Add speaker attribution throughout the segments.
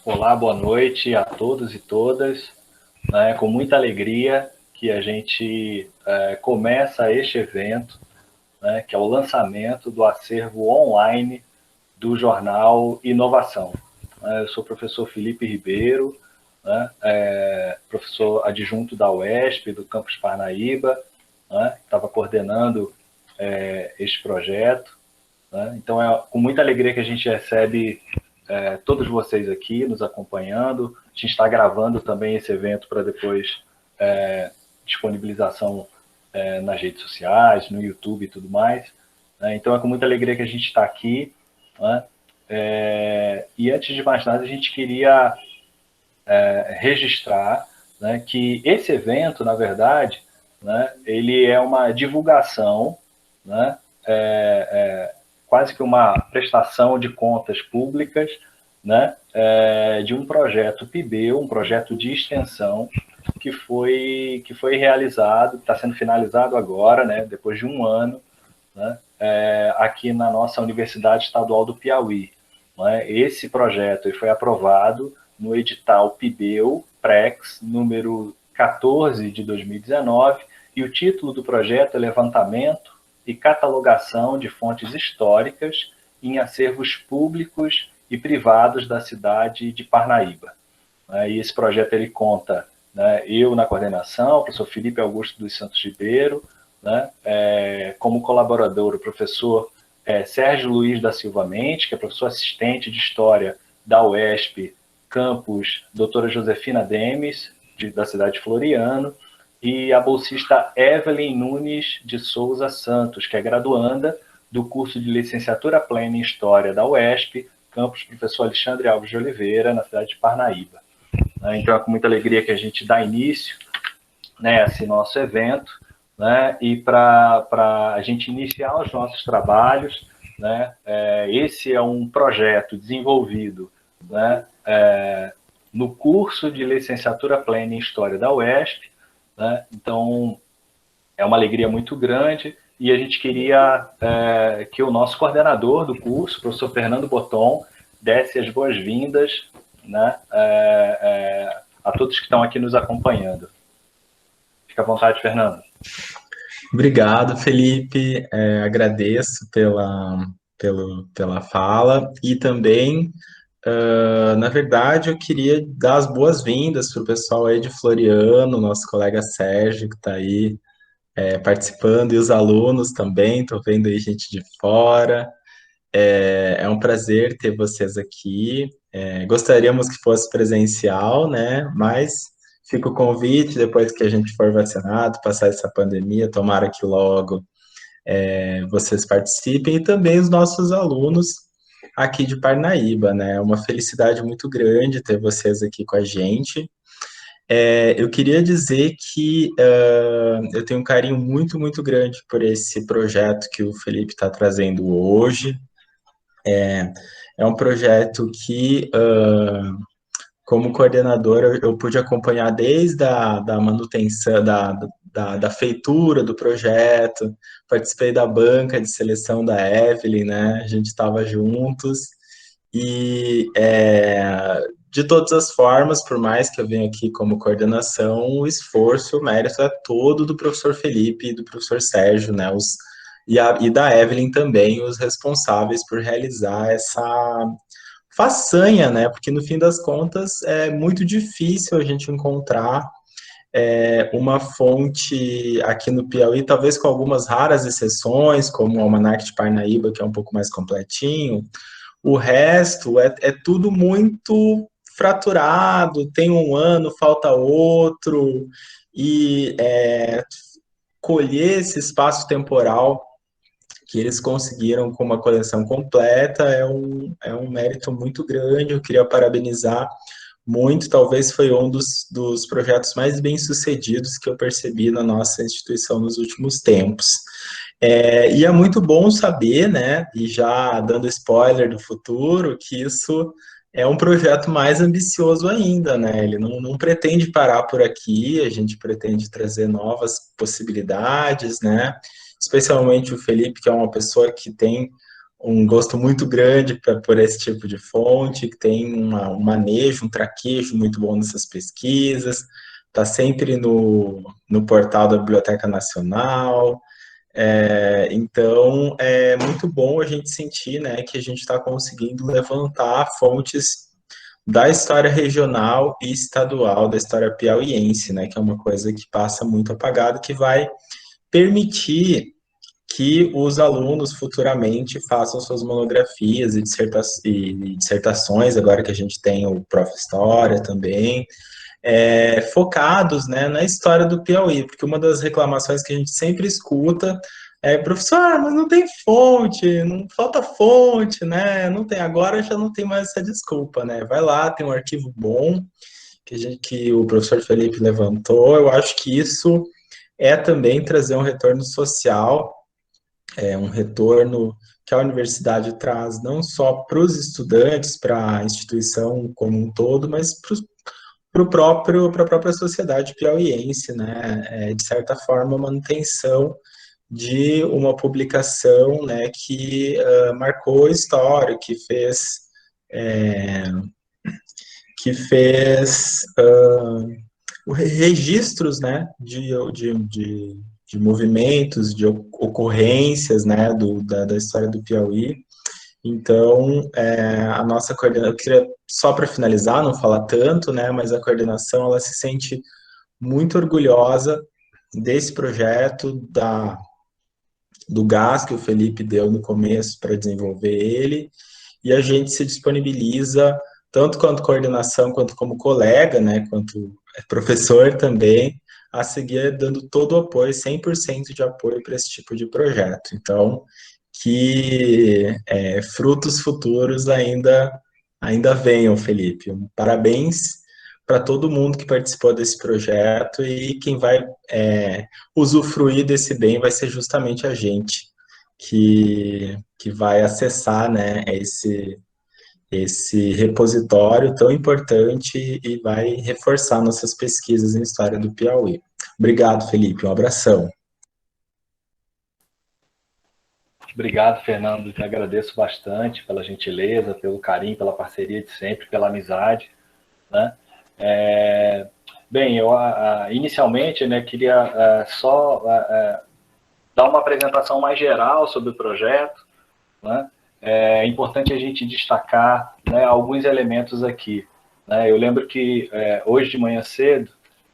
Speaker 1: Olá, boa noite a todos e todas. É com muita alegria que a gente começa este evento, né, que é o lançamento do acervo online do jornal Inovação. Eu sou o professor Felipe Ribeiro, né, professor adjunto da UESP, do campus Parnaíba, né, estava coordenando este projeto. Né, então é com muita alegria que a gente recebe todos vocês aqui nos acompanhando. A gente está gravando também esse evento para depois disponibilização nas redes sociais, no YouTube e tudo mais. Então é com muita alegria que a gente está aqui. Né? E antes de mais nada, a gente queria registrar, né, que esse evento, na verdade, né, ele é uma divulgação, né, quase que uma prestação de contas públicas, né, de um projeto PIBEU, um projeto de extensão que foi realizado, está sendo finalizado agora, né, depois de um ano, né, aqui na nossa Universidade Estadual do Piauí. Né. Esse projeto foi aprovado no edital PIBEU PREX número 14 de 2019, e o título do projeto é Levantamento e Catalogação de Fontes Históricas em Acervos Públicos e Privados da cidade de Parnaíba. E esse projeto ele conta, né, eu na coordenação, o professor Felipe Augusto dos Santos Ribeiro, né, como colaborador o professor Sérgio Luiz da Silva Mendes, que é professor assistente de História da UESP, campus doutora Josefina Demes, da cidade de Floriano, e a bolsista Evelyn Nunes de Souza Santos, que é graduanda do curso de licenciatura plena em História da UESP, campus professor Alexandre Alves de Oliveira, na cidade de Parnaíba. Então é com muita alegria que a gente dá início, né, a esse nosso evento, né, e para a gente iniciar os nossos trabalhos, né, esse é um projeto desenvolvido, né, no curso de licenciatura plena em História da UESP, né, então é uma alegria muito grande, e a gente queria que o nosso coordenador do curso, o professor Fernando Boton, desse as boas-vindas, né, a todos que estão aqui nos acompanhando. Fica à vontade, Fernando.
Speaker 2: Obrigado, Felipe. Agradeço pela fala e também, na verdade, eu queria dar as boas-vindas para o pessoal aí de Floriano, nosso colega Sérgio, que está aí participando, e os alunos também, estou vendo aí gente de fora. É um prazer ter vocês aqui. Gostaríamos que fosse presencial, né? Mas fica o convite, depois que a gente for vacinado, passar essa pandemia, tomara que logo vocês participem, e também os nossos alunos aqui de Parnaíba, né? É uma felicidade muito grande ter vocês aqui com a gente. Eu queria dizer que eu tenho um carinho muito, muito grande por esse projeto que o Felipe está trazendo hoje. É um projeto que, como coordenador, eu pude acompanhar desde da manutenção, da feitura do projeto, participei da banca de seleção da Evelyn, né? A gente estava juntos, e de todas as formas, por mais que eu venha aqui como coordenação, o esforço, o mérito é todo do professor Felipe e do professor Sérgio, né? E da Evelyn também, os responsáveis por realizar essa façanha, né? Porque no fim das contas é muito difícil a gente encontrar uma fonte aqui no Piauí, talvez com algumas raras exceções, como o Almanac de Parnaíba, que é um pouco mais completinho. O resto é tudo muito fraturado, tem um ano, falta outro, e colher esse espaço temporal que eles conseguiram com uma coleção completa é um mérito muito grande. Eu queria parabenizar muito, talvez foi um dos projetos mais bem-sucedidos que eu percebi na nossa instituição nos últimos tempos. E é muito bom saber, né, e já dando spoiler do futuro, que isso é um projeto mais ambicioso ainda, né, ele não pretende parar por aqui, a gente pretende trazer novas possibilidades, né, especialmente o Felipe, que é uma pessoa que tem um gosto muito grande por esse tipo de fonte, que tem um manejo, um traquejo muito bom nessas pesquisas, está sempre no portal da Biblioteca Nacional. Então, é muito bom a gente sentir, né, que a gente está conseguindo levantar fontes da história regional e estadual, da história piauiense, né, que é uma coisa que passa muito apagada, que vai permitir que os alunos futuramente façam suas monografias e dissertações, agora que a gente tem o Prof. História também, focados, né, na história do Piauí, porque uma das reclamações que a gente sempre escuta é, professor, mas não tem fonte, não falta fonte, né? Não tem, agora já não tem mais essa desculpa, né? Vai lá, tem um arquivo bom que o professor Felipe levantou. Eu acho que isso é também trazer um retorno social, um retorno que a universidade traz não só para os estudantes, para a instituição como um todo, mas para a própria sociedade piauiense, né? De certa forma, a manutenção de uma publicação, né, que marcou a história, que fez registros, né, de movimentos, de ocorrências, né, da história do Piauí. Então, a nossa coordenação, eu queria, só para finalizar, não falar tanto, né, mas a coordenação, ela se sente muito orgulhosa desse projeto, do gás que o Felipe deu no começo para desenvolver ele, e a gente se disponibiliza, tanto quanto coordenação, quanto como colega, né, quanto professor também, a seguir dando todo o apoio, 100% de apoio para esse tipo de projeto. Então, que frutos futuros ainda venham, Felipe. Parabéns para todo mundo que participou desse projeto e quem vai usufruir desse bem vai ser justamente a gente que vai acessar, né, esse repositório tão importante e vai reforçar nossas pesquisas em história do Piauí. Obrigado, Felipe. Um abração.
Speaker 1: Obrigado, Fernando. Te agradeço bastante pela gentileza, pelo carinho, pela parceria de sempre, pela amizade, né? Bem, eu inicialmente, né, queria só dar uma apresentação mais geral sobre o projeto, né? É importante a gente destacar, né, alguns elementos aqui, né? Eu lembro que hoje de manhã cedo,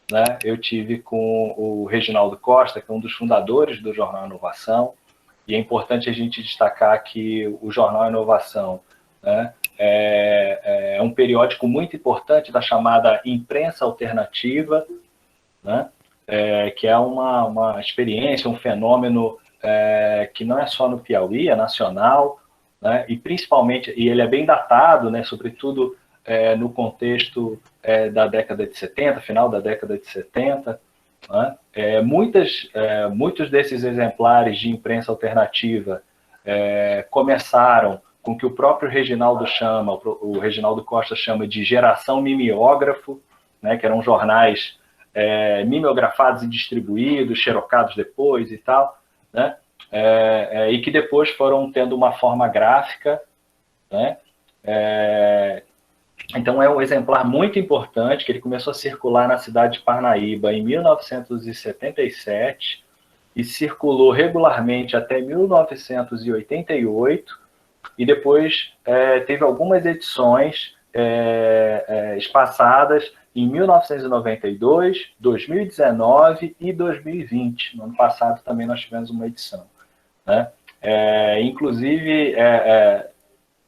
Speaker 1: né, eu tive com o Reginaldo Costa, que é um dos fundadores do Jornal Inovação, e é importante a gente destacar que o Jornal Inovação, né, é um periódico muito importante da chamada imprensa alternativa, né, que é uma experiência, um fenômeno que não é só no Piauí, é nacional, né, e principalmente, e ele é bem datado, né, sobretudo no contexto da década de 70, final da década de 70, né? Muitos desses exemplares de imprensa alternativa começaram com o que o próprio Reginaldo o Reginaldo Costa chama de geração mimeógrafo, né, que eram jornais mimeografados e distribuídos, xerocados depois e tal, né, e que depois foram tendo uma forma gráfica, né, então é um exemplar muito importante, que ele começou a circular na cidade de Parnaíba em 1977 e circulou regularmente até 1988 e depois teve algumas edições espaçadas em 1992, 2019 e 2020. No ano passado também nós tivemos uma edição, né? Inclusive,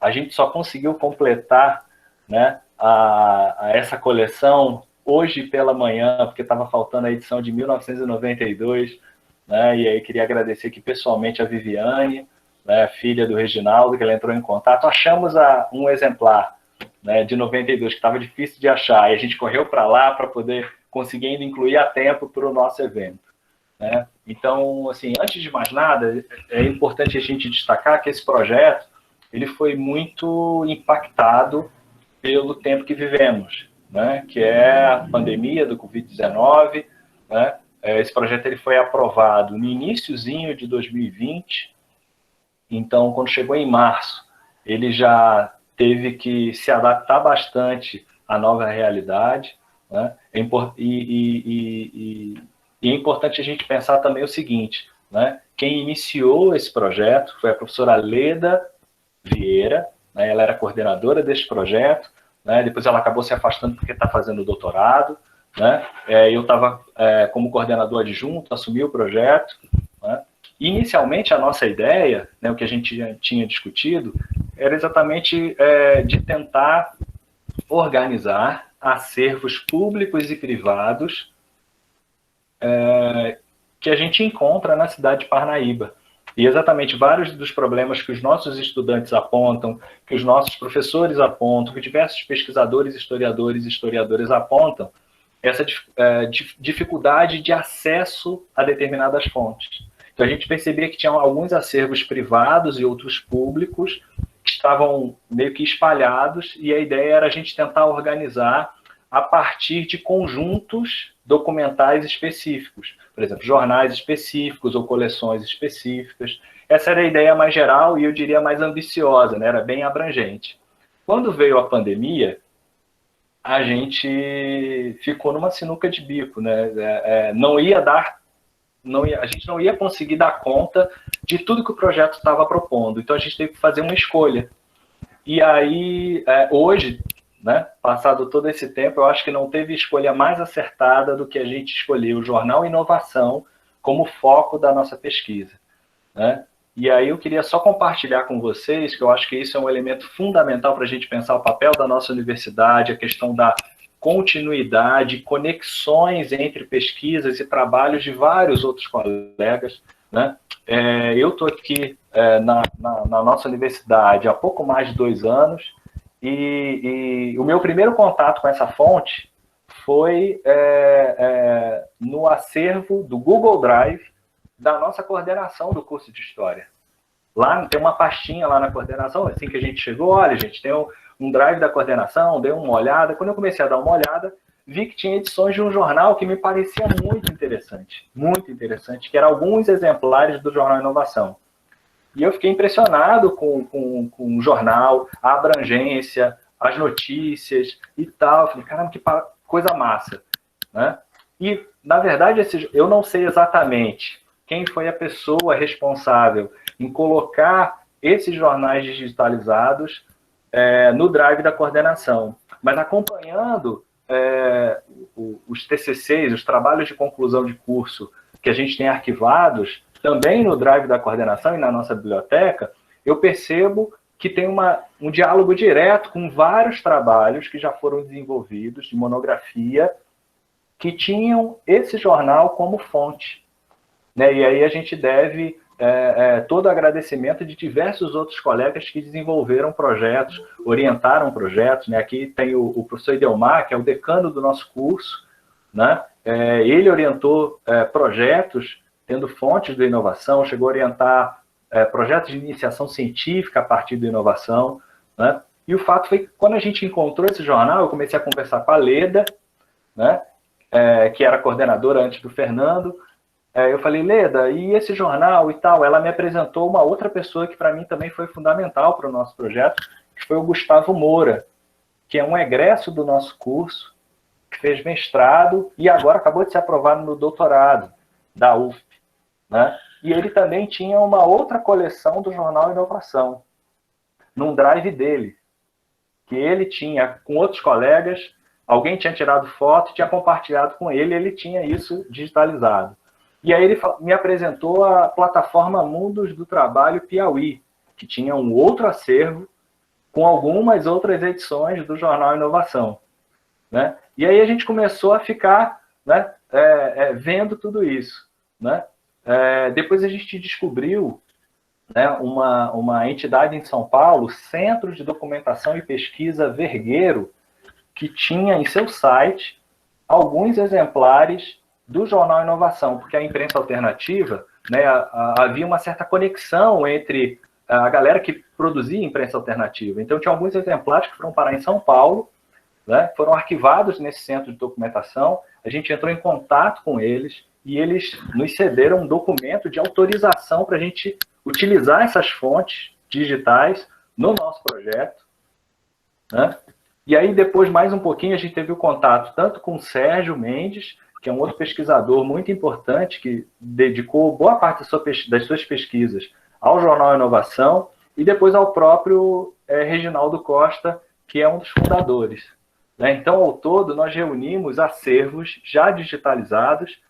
Speaker 1: a gente só conseguiu completar, né, a essa coleção hoje pela manhã, porque estava faltando a edição de 1992, né, e aí queria agradecer aqui pessoalmente a Viviane, né, filha do Reginaldo, que ela entrou em contato. Achamos um exemplar, né, de 92, que estava difícil de achar, e a gente correu para lá para poder conseguir ainda incluir a tempo para o nosso evento, né? Então, assim, antes de mais nada, é importante a gente destacar que esse projeto ele foi muito impactado pelo tempo que vivemos, né? Que é a pandemia do Covid-19, né? Esse projeto ele foi aprovado no iníciozinho de 2020, Então, quando chegou em março, ele já teve que se adaptar bastante à nova realidade, né? E é importante a gente pensar também o seguinte, né? Quem iniciou esse projeto foi a professora Leda Vieira, né? Ela era coordenadora desse projeto, né? Depois ela acabou se afastando porque está fazendo doutorado, né? Eu estava como coordenador adjunto, assumi o projeto, né? Inicialmente, a nossa ideia, né, o que a gente já tinha discutido, era exatamente de tentar organizar acervos públicos e privados que a gente encontra na cidade de Parnaíba. E exatamente vários dos problemas que os nossos estudantes apontam, que os nossos professores apontam, que diversos pesquisadores, historiadores e historiadoras apontam, essa dificuldade de acesso a determinadas fontes. Então, a gente percebia que tinham alguns acervos privados e outros públicos que estavam meio que espalhados, e a ideia era a gente tentar organizar a partir de conjuntos documentais específicos, por exemplo, jornais específicos ou coleções específicas. Essa era a ideia mais geral e eu diria mais ambiciosa, né? Era bem abrangente. Quando veio a pandemia, a gente ficou numa sinuca de bico, né? A gente não ia conseguir dar conta de tudo que o projeto estava propondo. Então a gente teve que fazer uma escolha. E aí, hoje, né, passado todo esse tempo, eu acho que não teve escolha mais acertada do que a gente escolher o Jornal Inovação como foco da nossa pesquisa, né? E aí eu queria só compartilhar com vocês que eu acho que isso é um elemento fundamental para a gente pensar o papel da nossa universidade, a questão da continuidade, conexões entre pesquisas e trabalhos de vários outros colegas, né? Eu estou aqui na nossa universidade há pouco mais de 2 anos e o meu primeiro contato com essa fonte foi no acervo do Google Drive da nossa coordenação do curso de História. Lá tem uma pastinha lá na coordenação, assim que a gente chegou, olha, gente, tem um drive da coordenação, dei uma olhada. Quando eu comecei a dar uma olhada, vi que tinha edições de um jornal que me parecia muito interessante, que eram alguns exemplares do Jornal Inovação. E eu fiquei impressionado com o jornal, a abrangência, as notícias e tal. Eu falei, caramba, que coisa massa, né? E, na verdade, eu não sei exatamente quem foi a pessoa responsável em colocar esses jornais digitalizados no drive da coordenação. Mas acompanhando os TCCs, os trabalhos de conclusão de curso que a gente tem arquivados, também no drive da coordenação e na nossa biblioteca, eu percebo que tem um diálogo direto com vários trabalhos que já foram desenvolvidos de monografia que tinham esse jornal como fonte, né? E aí a gente deve todo agradecimento de diversos outros colegas que desenvolveram projetos, orientaram projetos, né? Aqui tem o professor Idelmar, que é o decano do nosso curso, né? Ele orientou projetos tendo fontes da inovação, chegou a orientar projetos de iniciação científica a partir da inovação, né? E o fato foi que quando a gente encontrou esse jornal, eu comecei a conversar com a Leda, né? Que era coordenadora antes do Fernando. Eu falei, Leda, e esse jornal e tal? Ela me apresentou uma outra pessoa que para mim também foi fundamental para o nosso projeto, que foi o Gustavo Moura, que é um egresso do nosso curso, que fez mestrado e agora acabou de ser aprovado no doutorado da UFP, né? E ele também tinha uma outra coleção do Jornal Inovação, num drive dele, que ele tinha com outros colegas, alguém tinha tirado foto e tinha compartilhado com ele, ele tinha isso digitalizado. E aí ele me apresentou a plataforma Mundos do Trabalho Piauí, que tinha um outro acervo com algumas outras edições do Jornal Inovação, né? E aí a gente começou a ficar, né, vendo tudo isso, né? Depois a gente descobriu, né, uma entidade em São Paulo, Centro de Documentação e Pesquisa Vergueiro, que tinha em seu site alguns exemplares do Jornal Inovação, porque a imprensa alternativa, né, havia uma certa conexão entre a galera que produzia imprensa alternativa. Então, tinha alguns exemplares que foram parar em São Paulo, né, foram arquivados nesse centro de documentação, a gente entrou em contato com eles e eles nos cederam um documento de autorização para a gente utilizar essas fontes digitais no nosso projeto, né? E aí, depois, mais um pouquinho, a gente teve o contato tanto com o Sérgio Mendes, que é um outro pesquisador muito importante, que dedicou boa parte das suas pesquisas ao Jornal Inovação, e depois ao próprio Reginaldo Costa, que é um dos fundadores, né? Então, ao todo, nós reunimos acervos já digitalizados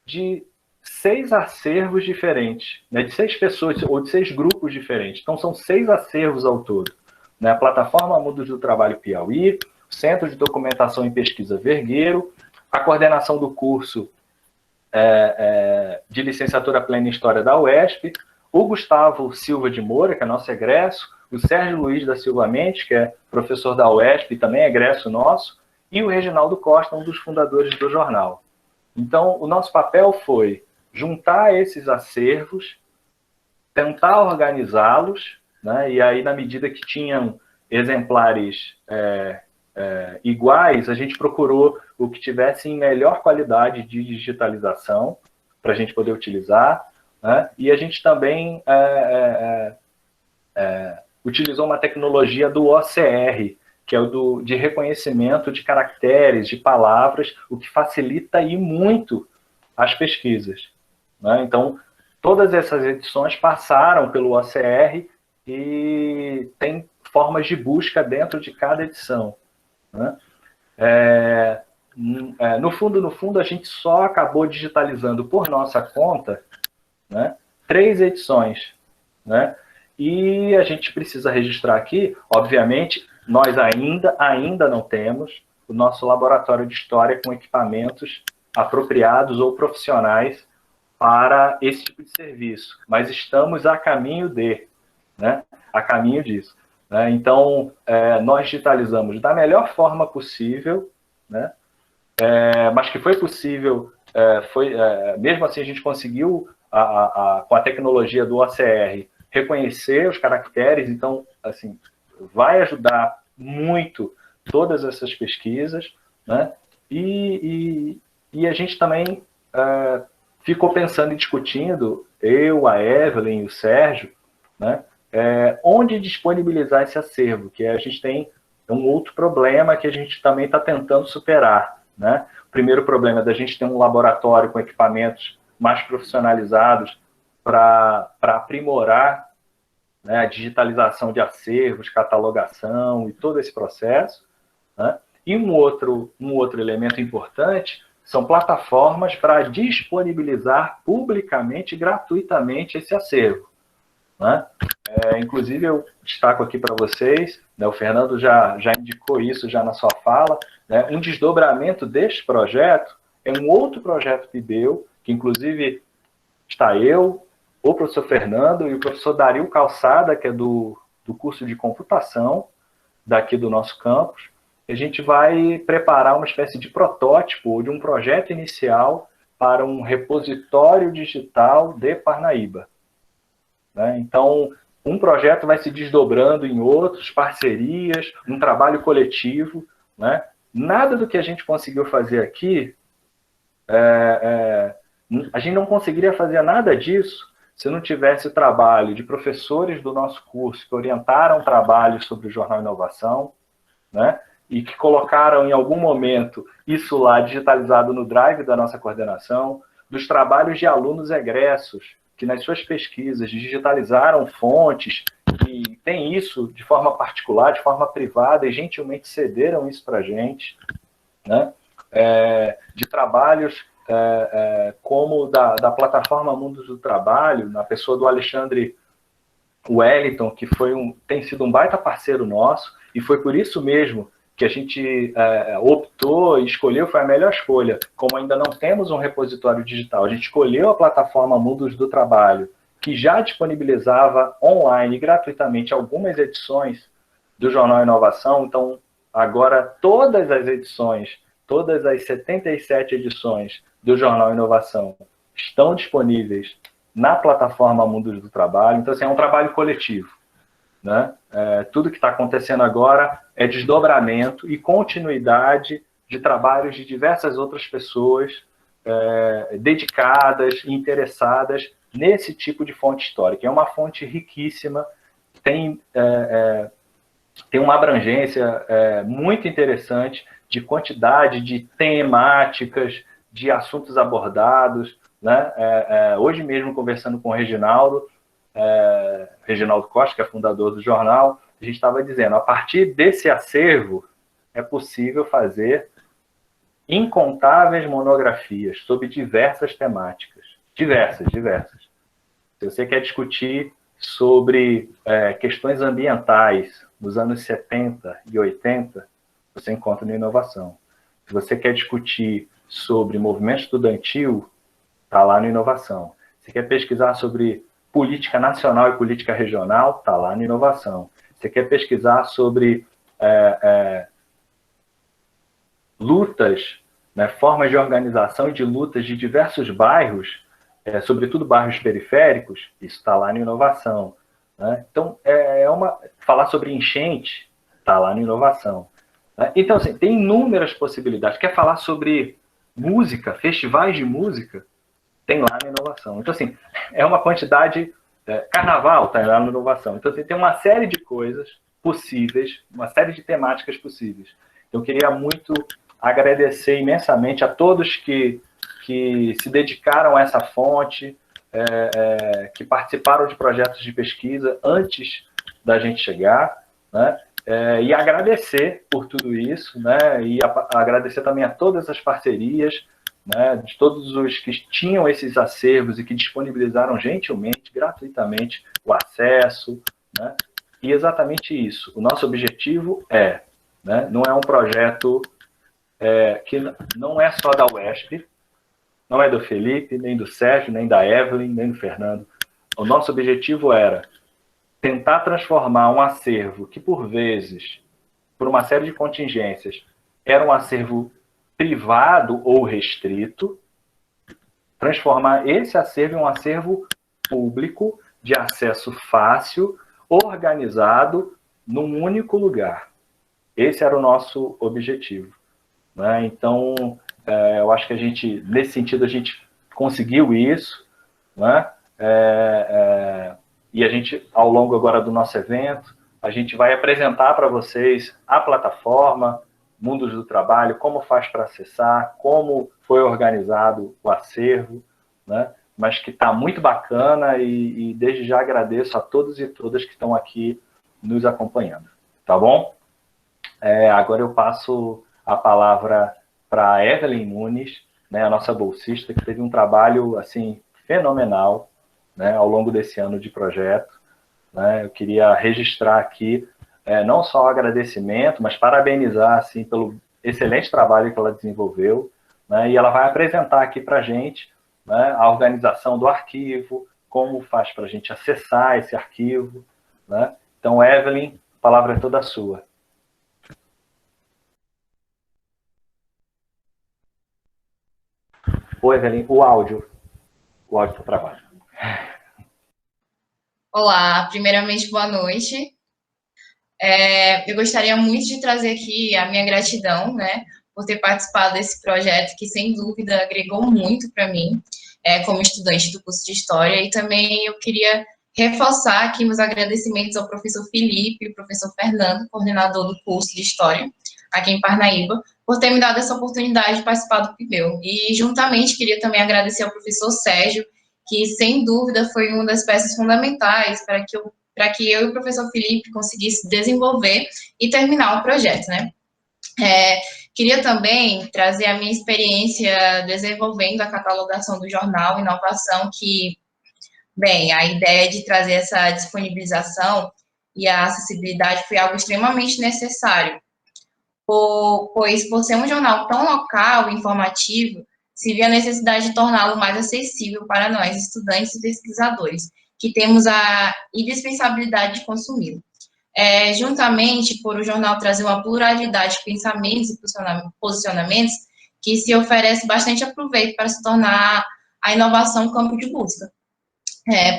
Speaker 1: de 6 acervos diferentes, né? De 6 pessoas ou de 6 grupos diferentes. Então, são 6 acervos ao todo, né? A Plataforma Mundos do Trabalho Piauí, o Centro de Documentação e Pesquisa Vergueiro, a coordenação do curso de licenciatura plena em História da UESP, o Gustavo Silva de Moura, que é nosso egresso, o Sérgio Luiz da Silva Mendes, que é professor da UESP e também é egresso nosso, e o Reginaldo Costa, um dos fundadores do jornal. Então, o nosso papel foi juntar esses acervos, tentar organizá-los, né? E aí, na medida que tinham exemplares iguais, a gente procurou o que tivesse em melhor qualidade de digitalização para a gente poder utilizar, né? E a gente também utilizou uma tecnologia do OCR, que é o de reconhecimento de caracteres, de palavras, o que facilita e muito as pesquisas, né? Então, todas essas edições passaram pelo OCR e tem formas de busca dentro de cada edição, né? No fundo, a gente só acabou digitalizando por nossa conta, né, 3 edições, né? E a gente precisa registrar aqui, obviamente, nós ainda não temos o nosso laboratório de história com equipamentos apropriados ou profissionais para esse tipo de serviço, mas estamos a caminho né? A caminho disso, né? Então, nós digitalizamos da melhor forma possível, né? Mas que foi possível, mesmo assim a gente conseguiu, com a tecnologia do OCR, reconhecer os caracteres, então, assim, vai ajudar muito todas essas pesquisas, né? E a gente também ficou pensando e discutindo, eu, a Evelyn e o Sérgio, né? Onde disponibilizar esse acervo, que a gente tem um outro problema que a gente também está tentando superar, né? O primeiro problema é da gente ter um laboratório com equipamentos mais profissionalizados para aprimorar, né, a digitalização de acervos, catalogação e todo esse processo, né? E um outro elemento importante são plataformas para disponibilizar publicamente, gratuitamente esse acervo, né? Inclusive, eu destaco aqui para vocês, né, o Fernando já indicou isso já na sua fala, né, um desdobramento deste projeto é um outro projeto PIBEL, que inclusive está eu, o professor Fernando e o professor Dario Calçada, que é do curso de computação daqui do nosso campus. A gente vai preparar uma espécie de protótipo ou de um projeto inicial para um repositório digital de Parnaíba, né? Então, um projeto vai se desdobrando em outros, parcerias, um trabalho coletivo, né? Nada do que a gente conseguiu fazer aqui, a gente não conseguiria fazer nada disso se não tivesse o trabalho de professores do nosso curso que orientaram trabalhos sobre o Jornal Inovação, né? E que colocaram em algum momento isso lá digitalizado no drive da nossa coordenação, dos trabalhos de alunos egressos, que nas suas pesquisas digitalizaram fontes e tem isso de forma particular, de forma privada, e gentilmente cederam isso para a gente, né? De trabalhos como da plataforma Mundos do Trabalho, na pessoa do Alexandre Wellington, que tem sido um baita parceiro nosso, e foi por isso mesmo que a gente optou e escolheu, foi a melhor escolha. Como ainda não temos um repositório digital, a gente escolheu a plataforma Mundos do Trabalho, que já disponibilizava online gratuitamente algumas edições do Jornal Inovação. Então, agora todas as edições, todas as 77 edições do Jornal Inovação estão disponíveis na plataforma Mundos do Trabalho. Então, assim, é um trabalho coletivo, né? Tudo que está acontecendo agora é desdobramento e continuidade de trabalhos de diversas outras pessoas dedicadas e interessadas nesse tipo de fonte histórica. É uma fonte riquíssima, tem uma abrangência muito interessante de quantidade de temáticas, de assuntos abordados, né? Hoje mesmo, conversando com o Reginaldo Costa, que é fundador do jornal, a gente estava dizendo, a partir desse acervo é possível fazer incontáveis monografias sobre diversas temáticas. Diversas. Se você quer discutir sobre questões ambientais nos anos 70 e 80, você encontra na inovação. Se você quer discutir sobre movimento estudantil, está lá no inovação. Se quer pesquisar sobre política nacional e política regional, está lá no inovação. Se quer pesquisar sobre lutas, né, formas de organização e de lutas de diversos bairros, sobretudo bairros periféricos, isso está lá na inovação. Né? Então, falar sobre enchente, está lá na inovação. Né? Então, assim, tem inúmeras possibilidades. Quer falar sobre música, festivais de música, tem lá na inovação. Então, assim, é uma quantidade... carnaval está lá na inovação. Então, assim, tem uma série de coisas possíveis, uma série de temáticas possíveis. Eu queria muito agradecer imensamente a todos que se dedicaram a essa fonte, que participaram de projetos de pesquisa antes da gente chegar, né? E agradecer por tudo isso, né? E agradecer também a todas as parcerias, né? De todos os que tinham esses acervos e que disponibilizaram gentilmente, gratuitamente, o acesso, né? E exatamente isso. O nosso objetivo né? Não é um projeto que não é só da UESP, não é do Felipe, nem do Sérgio, nem da Evelyn, nem do Fernando. O nosso objetivo era tentar transformar um acervo que, por vezes, por uma série de contingências, era um acervo privado ou restrito, transformar esse acervo em um acervo público, de acesso fácil, organizado, num único lugar. Esse era o nosso objetivo. Né? Então, eu acho que nesse sentido, a gente conseguiu isso, né? E a gente, ao longo agora do nosso evento, a gente vai apresentar para vocês a plataforma Mundos do Trabalho, como faz para acessar, como foi organizado o acervo, né? Mas que está muito bacana e desde já agradeço a todos e todas que estão aqui nos acompanhando. Tá bom? Agora eu passo a palavra para a Evelyn Nunes, né, a nossa bolsista, que teve um trabalho assim, fenomenal, né, ao longo desse ano de projeto. Né? Eu queria registrar aqui não só o agradecimento, mas parabenizar assim, pelo excelente trabalho que ela desenvolveu. Né? E ela vai apresentar aqui para a gente, né, a organização do arquivo, como faz para a gente acessar esse arquivo. Né? Então, Evelyn, a palavra é toda sua. Oi, Evelyn, o áudio do trabalho.
Speaker 3: Olá, primeiramente, boa noite. Eu gostaria muito de trazer aqui a minha gratidão, né, por ter participado desse projeto que, sem dúvida, agregou muito para mim, como estudante do curso de História, e também eu queria reforçar aqui meus agradecimentos ao professor Felipe e ao professor Fernando, coordenador do curso de História, aqui em Parnaíba, por ter me dado essa oportunidade de participar do PIBEL. E, juntamente, queria também agradecer ao professor Sérgio, que, sem dúvida, foi uma das peças fundamentais para que eu e o professor Felipe conseguisse desenvolver e terminar o projeto, né? Queria também trazer a minha experiência desenvolvendo a catalogação do jornal Inovação, que, bem, a ideia de trazer essa disponibilização e a acessibilidade foi algo extremamente necessário, pois, por ser um jornal tão local e informativo, se via a necessidade de torná-lo mais acessível para nós, estudantes e pesquisadores, que temos a indispensabilidade de consumi-lo. Juntamente, por o jornal trazer uma pluralidade de pensamentos e posicionamentos, que se oferece bastante aproveito para se tornar a inovação um campo de busca.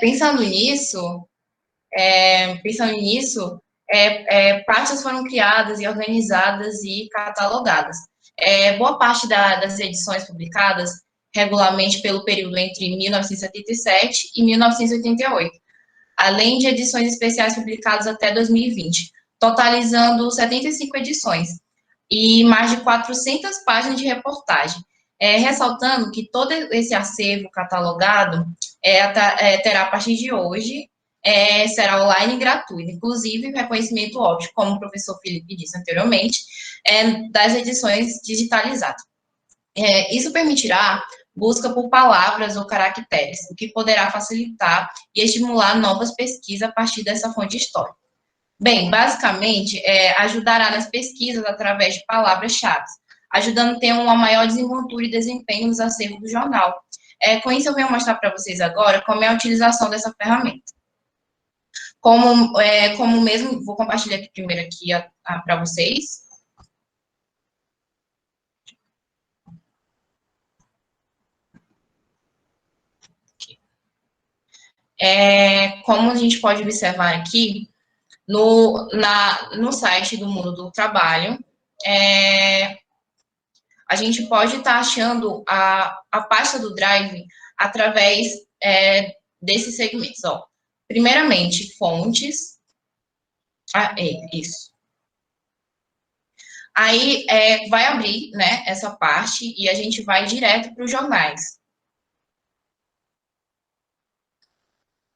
Speaker 3: Pensando nisso, pastas foram criadas e organizadas e catalogadas. Boa parte das edições publicadas regularmente pelo período entre 1977 e 1988, além de edições especiais publicadas até 2020, totalizando 75 edições e mais de 400 páginas de reportagem. Ressaltando que todo esse acervo catalogado terá, a partir de hoje, será online e gratuito, inclusive reconhecimento óptico, como o professor Felipe disse anteriormente, das edições digitalizadas. Isso permitirá busca por palavras ou caracteres, o que poderá facilitar e estimular novas pesquisas a partir dessa fonte histórica. Bem, basicamente, ajudará nas pesquisas através de palavras-chave, ajudando a ter uma maior desenvoltura e desempenho nos acervos do jornal. Com isso, eu venho mostrar para vocês agora como é a utilização dessa ferramenta. Como mesmo, vou compartilhar aqui primeiro aqui para vocês. Como a gente pode observar aqui, no site do Mundo do Trabalho, a gente pode estar achando a pasta do Drive através desses segmentos. Ó. Primeiramente, fontes. Isso. Aí vai abrir, né, essa parte e a gente vai direto para os jornais.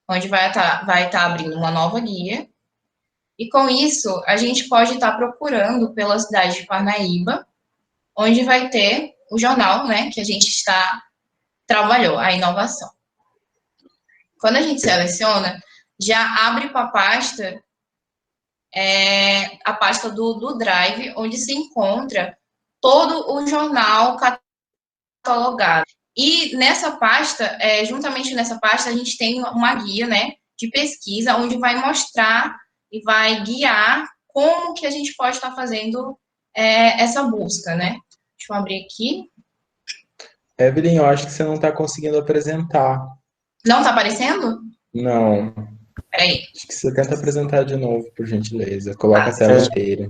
Speaker 3: Onde vai estar abrindo uma nova guia. E com isso, a gente pode estar procurando pela cidade de Parnaíba, onde vai ter o jornal, né, que a gente trabalhou, a inovação. Quando a gente seleciona, já abre para a pasta do Drive, onde se encontra todo o jornal catalogado. E nessa pasta, juntamente nessa pasta, a gente tem uma guia, né, de pesquisa, onde vai mostrar e vai guiar como que a gente pode estar fazendo essa busca, né? Deixa eu abrir aqui.
Speaker 2: Evelyn, eu acho que você não está conseguindo apresentar.
Speaker 3: Não está aparecendo?
Speaker 2: Não.
Speaker 3: Peraí.
Speaker 2: Acho que você tenta apresentar de novo, por gentileza. Coloca a tela inteira.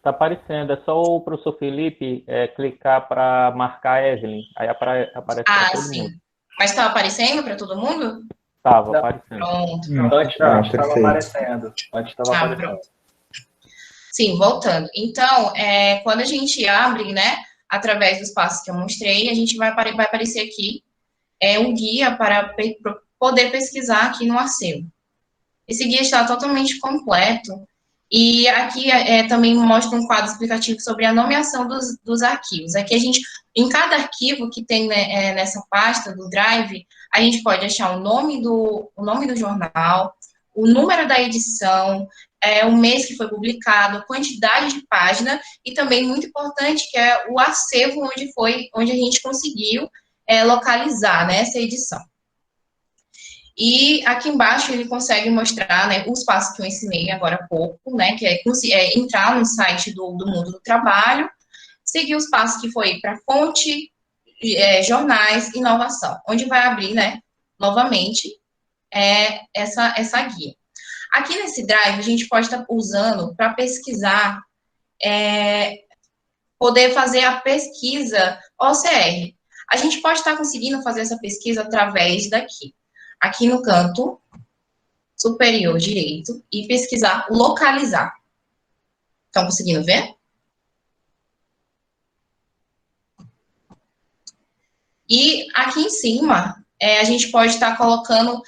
Speaker 4: Tá aparecendo, é só o professor Felipe clicar para marcar a Evelyn, aí aparece para todo
Speaker 3: sim.
Speaker 4: mundo.
Speaker 3: Mas estava aparecendo para todo mundo?
Speaker 4: Estava aparecendo.
Speaker 3: Pronto.
Speaker 1: Antes estava aparecendo.
Speaker 3: Pronto. Sim, voltando. Então, quando a gente abre, né, através dos passos que eu mostrei, a gente vai aparecer aqui um guia para poder pesquisar aqui no acervo. Esse guia está totalmente completo. E aqui também mostra um quadro explicativo sobre a nomeação dos arquivos. Aqui a gente, em cada arquivo que tem nessa pasta do Drive, a gente pode achar o nome do jornal, o número da edição, o mês que foi publicado, a quantidade de página e também, muito importante, que é o acervo onde a gente conseguiu localizar, né, essa edição. E aqui embaixo ele consegue mostrar, né, os passos que eu ensinei agora há pouco, né, que é entrar no site do Mundo do Trabalho, seguir os passos que foi para fonte, jornais, inovação, onde vai abrir, né, novamente, essa guia. Aqui nesse Drive, a gente pode estar usando para pesquisar, poder fazer a pesquisa OCR. A gente pode estar conseguindo fazer essa pesquisa através daqui. Aqui no canto superior direito, e pesquisar, localizar. Estão conseguindo ver? E aqui em cima, a gente pode estar colocando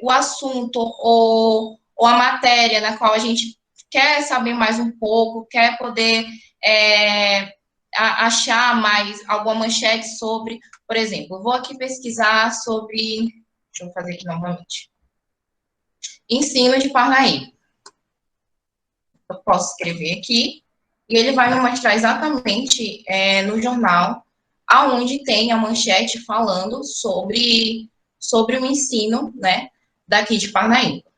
Speaker 3: o assunto ou a matéria na qual a gente quer saber mais um pouco, quer poder achar mais alguma manchete sobre, por exemplo, eu vou aqui pesquisar sobre, deixa eu fazer aqui novamente, ensino de Parnaíba. Eu posso escrever aqui, e ele vai me mostrar exatamente no jornal, aonde tem a manchete falando sobre o ensino, né, daqui de Parnaíba.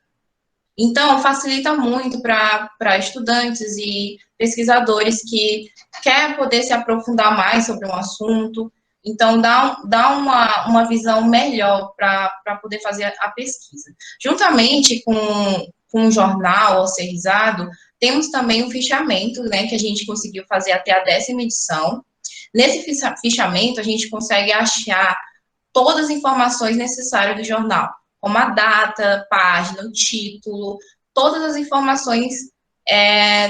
Speaker 3: Então, facilita muito para estudantes e pesquisadores que querem poder se aprofundar mais sobre um assunto. Então, dá uma visão melhor para poder fazer a pesquisa. Juntamente com o jornal OCRizado, temos também o fichamento, né, que a gente conseguiu fazer até a 10ª edição, Nesse fichamento, a gente consegue achar todas as informações necessárias do jornal, como a data, página, o título, todas as informações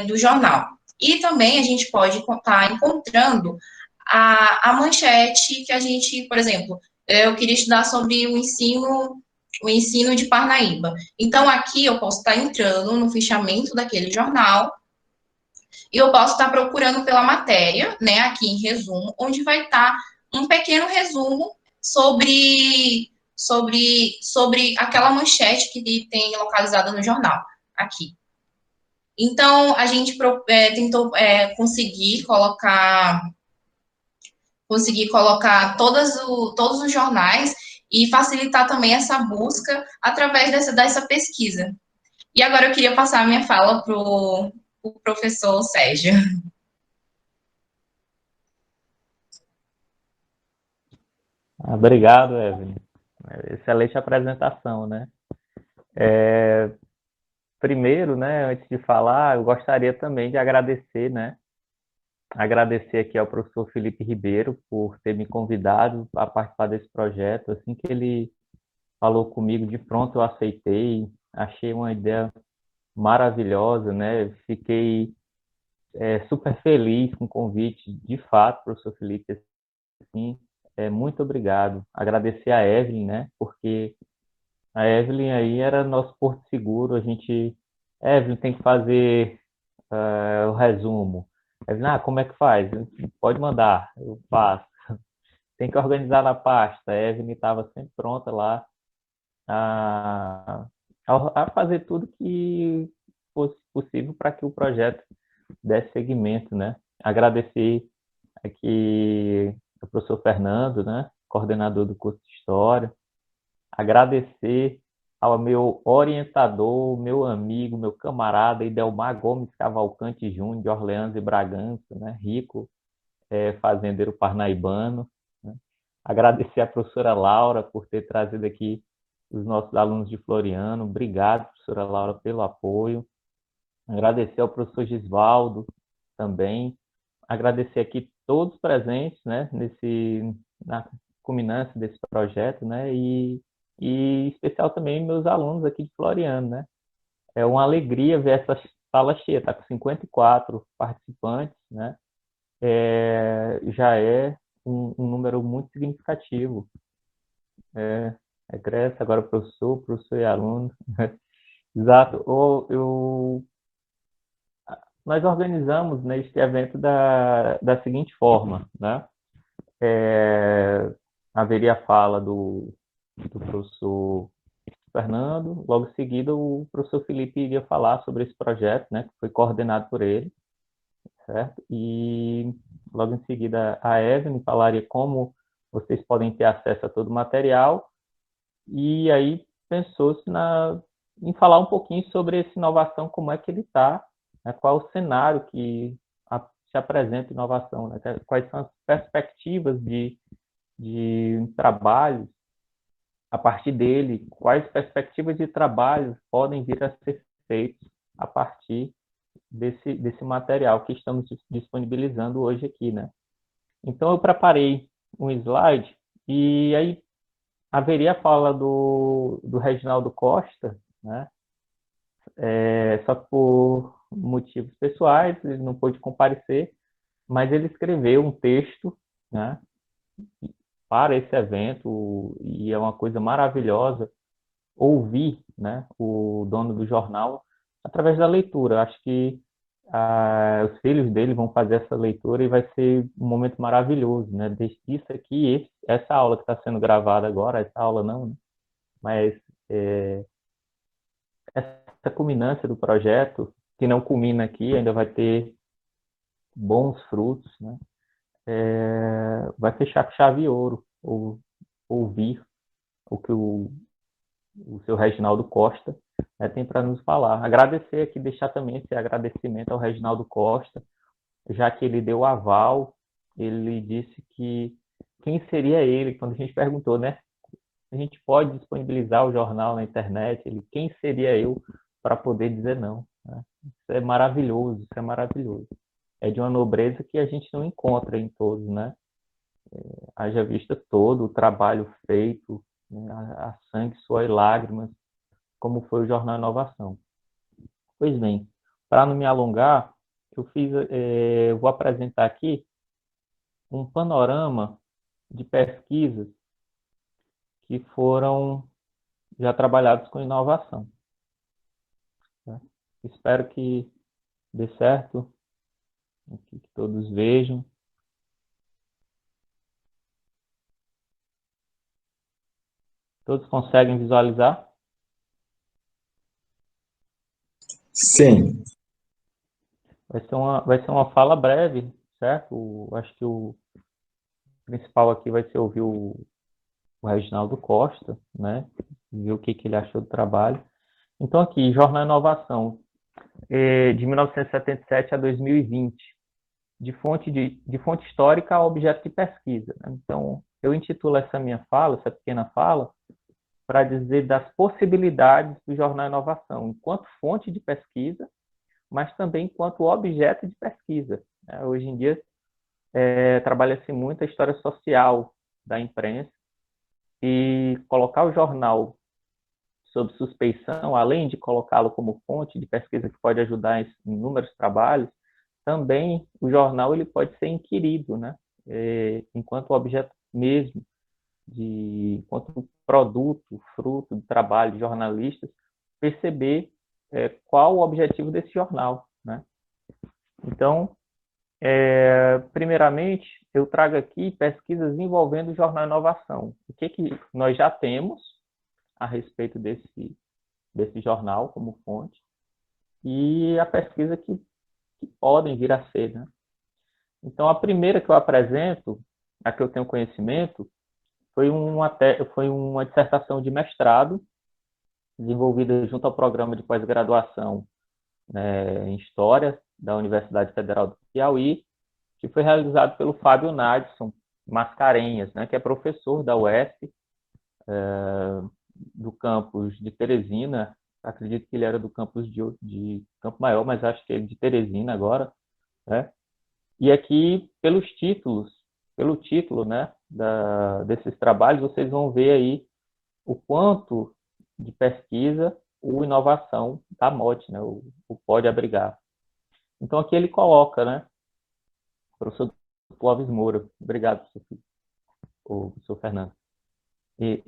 Speaker 3: do jornal. E também a gente pode estar encontrando a manchete que a gente, por exemplo, eu queria estudar sobre o ensino de Parnaíba. Então, aqui eu posso estar entrando no fichamento daquele jornal e eu posso estar procurando pela matéria, né, aqui em resumo, onde vai estar um pequeno resumo sobre aquela manchete que tem localizada no jornal, aqui. Então, a gente tentou conseguir colocar todos os jornais e facilitar também essa busca através dessa pesquisa. E agora eu queria passar a minha fala para o professor Sérgio.
Speaker 4: Obrigado, Evelyn. Excelente apresentação, né? Primeiro, né, antes de falar, eu gostaria também de agradecer, né? Agradecer aqui ao professor Felipe Ribeiro por ter me convidado a participar desse projeto. Assim que ele falou comigo, de pronto eu aceitei, achei uma ideia maravilhosa, né? Fiquei super feliz com o convite, de fato, professor Felipe, assim, muito obrigado. Agradecer a Evelyn, né? Porque a Evelyn aí era nosso porto seguro. Evelyn tem que fazer o resumo. Evelyn, como é que faz? Pode mandar, eu faço. Tem que organizar na pasta. A Evelyn estava sempre pronta lá a, a fazer tudo que fosse possível para que o projeto desse seguimento, né? Agradecer aqui ao professor Fernando, né? Coordenador do curso de História. Agradecer ao meu orientador, meu amigo, meu camarada, Idelmar Gomes Cavalcante Júnior, de Orleans e Bragança, né? Rico, fazendeiro parnaibano. Né? Agradecer à professora Laura por ter trazido aqui os nossos alunos de Floriano. Obrigado, professora Laura, pelo apoio. Agradecer ao professor Gisvaldo também. Agradecer aqui todos presentes, né, na culminância desse projeto, né, e em especial também meus alunos aqui de Floriano, né. É uma alegria ver essa sala cheia, está com 54 participantes, né, já é um número muito significativo. Egresso, agora professor e aluno. Exato. Nós organizamos neste evento da seguinte forma, né? Haveria a fala do professor Fernando, logo em seguida o professor Felipe iria falar sobre esse projeto, né, que foi coordenado por ele, certo? E logo em seguida a Evelyn falaria como vocês podem ter acesso a todo o material, e aí pensou-se em falar um pouquinho sobre essa inovação, como é que ele está, né, qual o cenário que se apresenta inovação, né, quais são as perspectivas de trabalho a partir dele, quais perspectivas de trabalho podem vir a ser feitos a partir desse material que estamos disponibilizando hoje aqui, né? Então, eu preparei um slide e aí haveria a fala do Reginaldo Costa, né? Só que por motivos pessoais, ele não pôde comparecer, mas ele escreveu um texto, né, para esse evento, e é uma coisa maravilhosa ouvir, né, o dono do jornal através da leitura. Acho que os filhos dele vão fazer essa leitura e vai ser um momento maravilhoso, né? Isso aqui, essa aula que está sendo gravada agora, essa aula não, né? Mas essa culminância do projeto, que não culmina aqui, ainda vai ter bons frutos, né? Vai fechar com chave de ouro, ou ouvir o que o seu Reginaldo Costa tem para nos falar. Agradecer aqui, deixar também esse agradecimento ao Reginaldo Costa, já que ele deu o aval, ele disse que quem seria ele, quando a gente perguntou, né? A gente pode disponibilizar o jornal na internet, quem seria eu para poder dizer não? Né? Isso é maravilhoso, isso é maravilhoso. É de uma nobreza que a gente não encontra em todos, né? haja vista todo o trabalho feito, né, a sangue, suor e lágrimas, como foi o Jornal Inovação. Pois bem, para não me alongar, eu vou apresentar aqui um panorama de pesquisas que foram já trabalhadas com inovação. Tá? Espero que dê certo, que todos vejam. Todos conseguem visualizar?
Speaker 2: Sim.
Speaker 4: Vai ser uma fala breve, certo? Acho que o principal aqui vai ser ouvir o Reginaldo Costa, né? Ver o que ele achou do trabalho. Então, aqui, Jornal Inovação, de 1977 a 2020, de fonte histórica a objeto de pesquisa. Né? Então, eu intitulo essa minha fala, essa pequena fala, para dizer das possibilidades do Jornal Inovação, enquanto fonte de pesquisa, mas também enquanto objeto de pesquisa. Né? Hoje em dia, trabalha-se muito a história social da imprensa, e colocar o jornal sob suspeição, além de colocá-lo como fonte de pesquisa que pode ajudar em inúmeros trabalhos, também o jornal ele pode ser inquirido, né? Enquanto objeto mesmo, enquanto produto, fruto do trabalho de jornalistas, perceber qual o objetivo desse jornal, né? Então, primeiramente, eu trago aqui pesquisas envolvendo o Jornal Inovação. O que nós já temos a respeito desse jornal como fonte e a pesquisa que podem vir a ser, né? Então, a primeira que eu apresento, a que eu tenho conhecimento, foi uma dissertação de mestrado desenvolvida junto ao programa de pós-graduação, né, em História da Universidade Federal do Piauí, que foi realizado pelo Fábio Nadson Mascarenhas, né, que é professor da UESP, do campus de Teresina. Acredito que ele era do campus de Campo Maior, mas acho que ele é de Teresina agora, né? E aqui, pelo título, né, desses trabalhos, vocês vão ver aí o quanto de pesquisa o inovação da MOT, né, o pode abrigar. Então, aqui ele coloca, né, professor Clóvis Moura, obrigado, professor Fernando.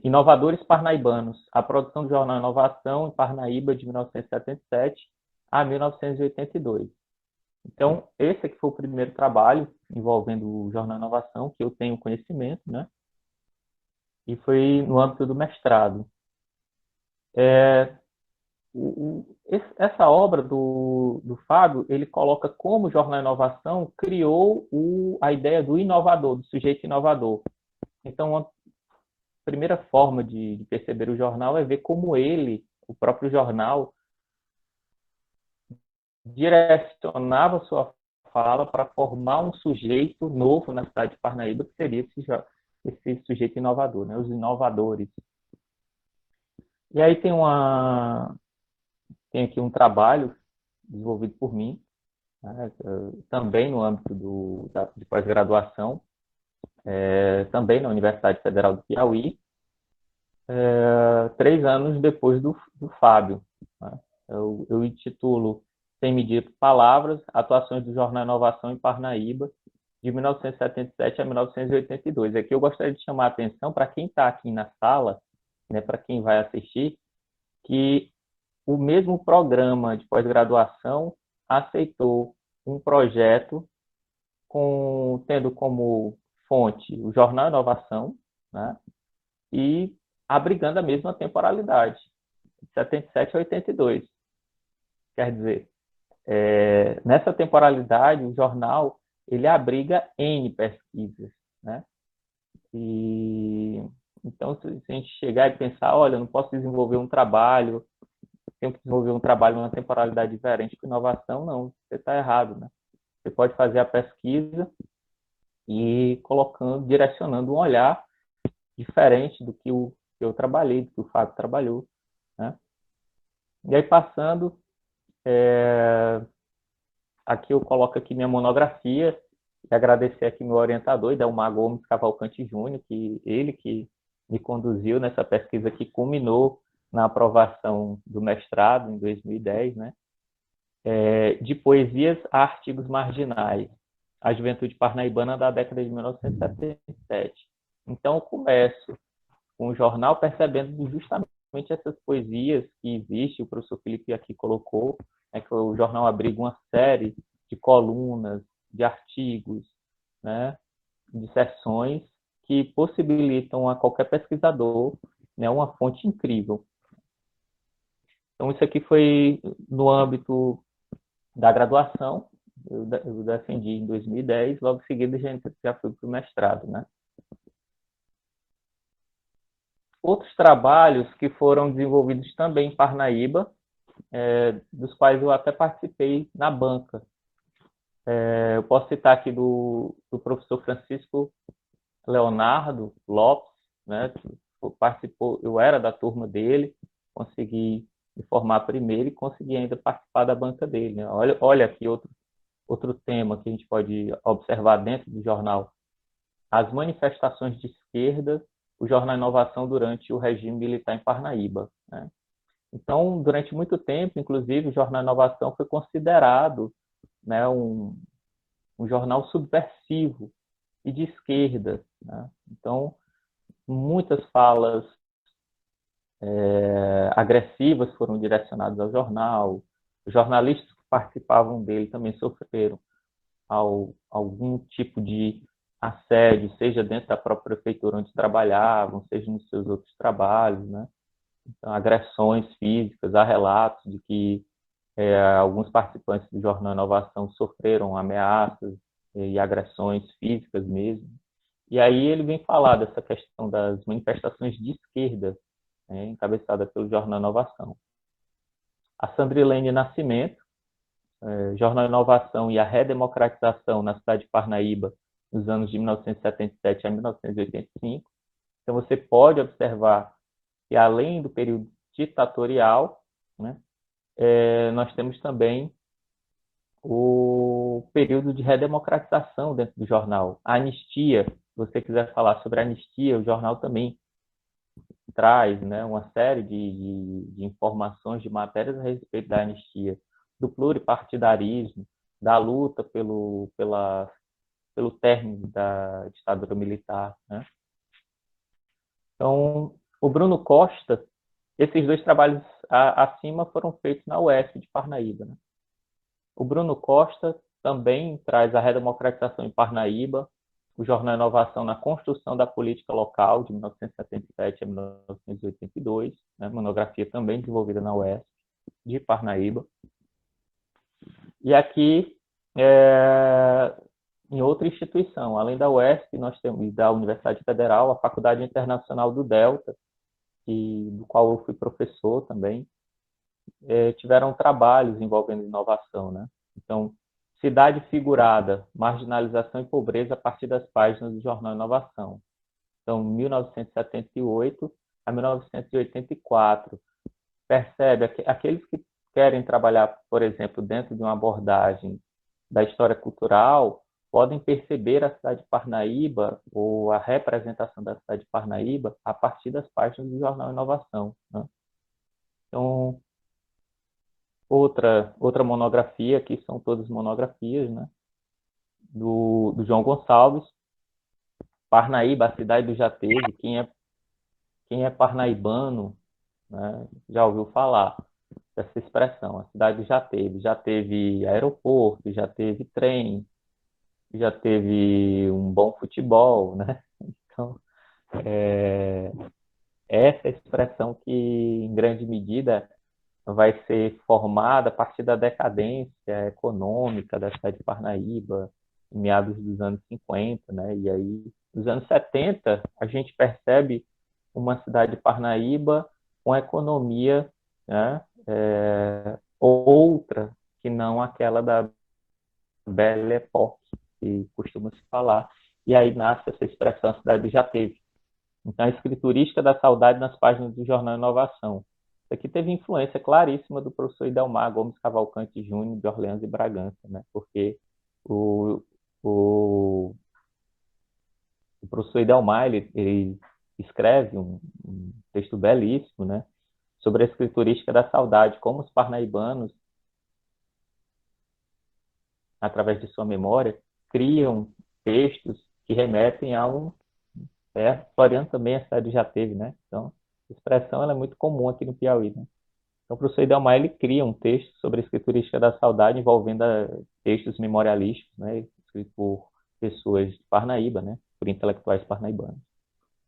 Speaker 4: Inovadores parnaibanos, a produção do jornal Inovação em Parnaíba de 1977 a 1982. Então, esse aqui foi o primeiro trabalho envolvendo o jornal Inovação, que eu tenho conhecimento, né? E foi no âmbito do mestrado. Essa obra do Fábio, ele coloca como o jornal Inovação criou a ideia do inovador, do sujeito inovador. Então, a primeira forma de perceber o jornal é ver como o próprio jornal, direcionava sua fala para formar um sujeito novo na cidade de Parnaíba, que seria esse sujeito inovador, né? Os inovadores. E aí tem aqui um trabalho desenvolvido por mim, né? Também no âmbito de pós-graduação, também na Universidade Federal do Piauí, 3 anos depois do Fábio. Né? Eu intitulo Sem Medir Palavras, Atuações do Jornal Inovação em Parnaíba, de 1977 a 1982. Aqui eu gostaria de chamar a atenção para quem está aqui na sala, né, para quem vai assistir, que o mesmo programa de pós-graduação aceitou um projeto tendo como fonte o Jornal Inovação, né, e abrigando a mesma temporalidade, de 77 a 82. Quer dizer, nessa temporalidade, o jornal ele abriga N pesquisas, né? E então, se a gente chegar e pensar, olha, eu não posso desenvolver um trabalho, tenho que desenvolver um trabalho numa temporalidade diferente com inovação, não, você está errado, né? Você pode fazer a pesquisa e direcionando um olhar diferente do que eu trabalhei, do que o Fábio trabalhou, né? E aí, passando, aqui eu coloco aqui minha monografia, E agradecer aqui meu orientador, Idelmar Gomes Cavalcante Júnior, que me conduziu nessa pesquisa que culminou na aprovação do mestrado em 2010, né? De poesias a artigos marginais, a juventude parnaibana da década de 1977. Então, eu começo com o jornal percebendo justamente essas poesias que existem, o professor Felipe aqui colocou, que o jornal abriga uma série de colunas, de artigos, né, de seções que possibilitam a qualquer pesquisador, né, uma fonte incrível. Então, isso aqui foi no âmbito da graduação, eu defendi em 2010, logo em seguida a gente já foi para o mestrado, né? Outros trabalhos que foram desenvolvidos também em Parnaíba, dos quais eu até participei na banca. Eu posso citar aqui do professor Francisco Leonardo Lopes, né, que participou, eu era da turma dele, consegui me formar primeiro e consegui ainda participar da banca dele. Né? Olha aqui outro tema que a gente pode observar dentro do jornal, as manifestações de esquerda, o jornal Inovação durante o regime militar em Parnaíba. Né? Então, durante muito tempo, inclusive, o jornal Inovação foi considerado, né, um jornal subversivo e de esquerda. Né? Então, muitas falas agressivas foram direcionadas ao jornal, os jornalistas que participavam dele também sofreram algum tipo de assédio, seja dentro da própria prefeitura onde trabalhavam, seja nos seus outros trabalhos, né? Então, agressões físicas, há relatos de que alguns participantes do Jornal Inovação sofreram ameaças e agressões físicas mesmo. E aí ele vem falar dessa questão das manifestações de esquerda, né, encabeçada pelo Jornal Inovação. A Sandrilene Nascimento, Jornal Inovação e a Redemocratização na cidade de Parnaíba, nos anos de 1977 a 1985. Então, você pode observar que, além do período ditatorial, né, nós temos também o período de redemocratização dentro do jornal. A anistia, se você quiser falar sobre a anistia, o jornal também traz, né, uma série de informações, de matérias a respeito da anistia, do pluripartidarismo, da luta pelo término da ditadura militar. Né? Então, o Bruno Costa, esses dois trabalhos acima foram feitos na UESP de Parnaíba. Né? O Bruno Costa também traz a redemocratização em Parnaíba, o Jornal Inovação na Construção da Política Local, de 1977 a 1982, né? Monografia também desenvolvida na UESP de Parnaíba. E aqui, em outra instituição, além da UESP, nós temos da Universidade Federal, a Faculdade Internacional do Delta, do qual eu fui professor também, tiveram trabalhos envolvendo inovação, né? Então, cidade figurada, marginalização e pobreza a partir das páginas do Jornal Inovação. Então, 1978 a 1984. Percebe aqueles que querem trabalhar, por exemplo, dentro de uma abordagem da história cultural, podem perceber a cidade de Parnaíba ou a representação da cidade de Parnaíba a partir das páginas do Jornal Inovação. Né? Então, outra monografia, aqui são todas monografias, né? do João Gonçalves, Parnaíba, a cidade do já teve, quem é parnaibano, né, já ouviu falar dessa expressão, a cidade já teve aeroporto, já teve trem, já teve um bom futebol, né? Então, essa expressão que, em grande medida, vai ser formada a partir da decadência econômica da cidade de Parnaíba, em meados dos anos 50, né? E aí, nos anos 70, a gente percebe uma cidade de Parnaíba com a economia, né, outra que não aquela da Belle Époque, que costuma se falar. E aí nasce essa expressão, a cidade já teve. Então, a escriturística da saudade nas páginas do Jornal Inovação. Isso aqui teve influência claríssima do professor Idelmar Gomes Cavalcante Júnior, de Orleans e Bragança, né? Porque o o professor Idelmar, ele escreve um texto belíssimo, né, sobre a escriturística da saudade, como os parnaibanos, através de sua memória, criam textos que remetem a um... Floriano também a cidade já teve, né? Então, a expressão ela é muito comum aqui no Piauí, né? Então, o professor Idelmar, ele cria um texto sobre a escriturística da saudade envolvendo textos memorialísticos, né? Escritos por pessoas de Parnaíba, né? Por intelectuais parnaibanos.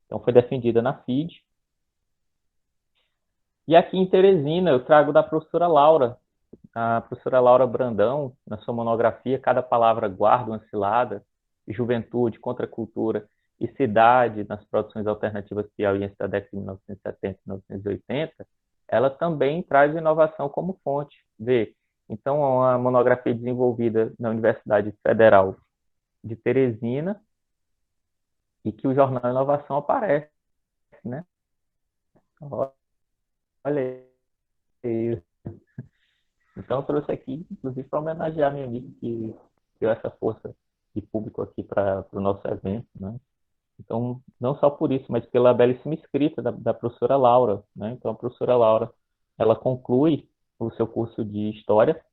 Speaker 4: Então, foi defendida na FIDE. E aqui em Teresina, eu trago da professora Laura. A professora Laura Brandão, na sua monografia, Cada Palavra Guarda uma Cilada, Juventude, Contracultura e Cidade nas Produções Alternativas piauienses da década de 1970 e 1980, ela também traz inovação como fonte. Vê, então, é uma monografia desenvolvida na Universidade Federal de Teresina e que o jornal Inovação aparece, né? Olha aí. Então, eu trouxe aqui, inclusive, para homenagear minha amiga que deu essa força de público aqui para o nosso evento, né? Então, não só por isso, mas pela belíssima escrita da professora Laura, né? Então, a professora Laura, ela conclui o seu curso de História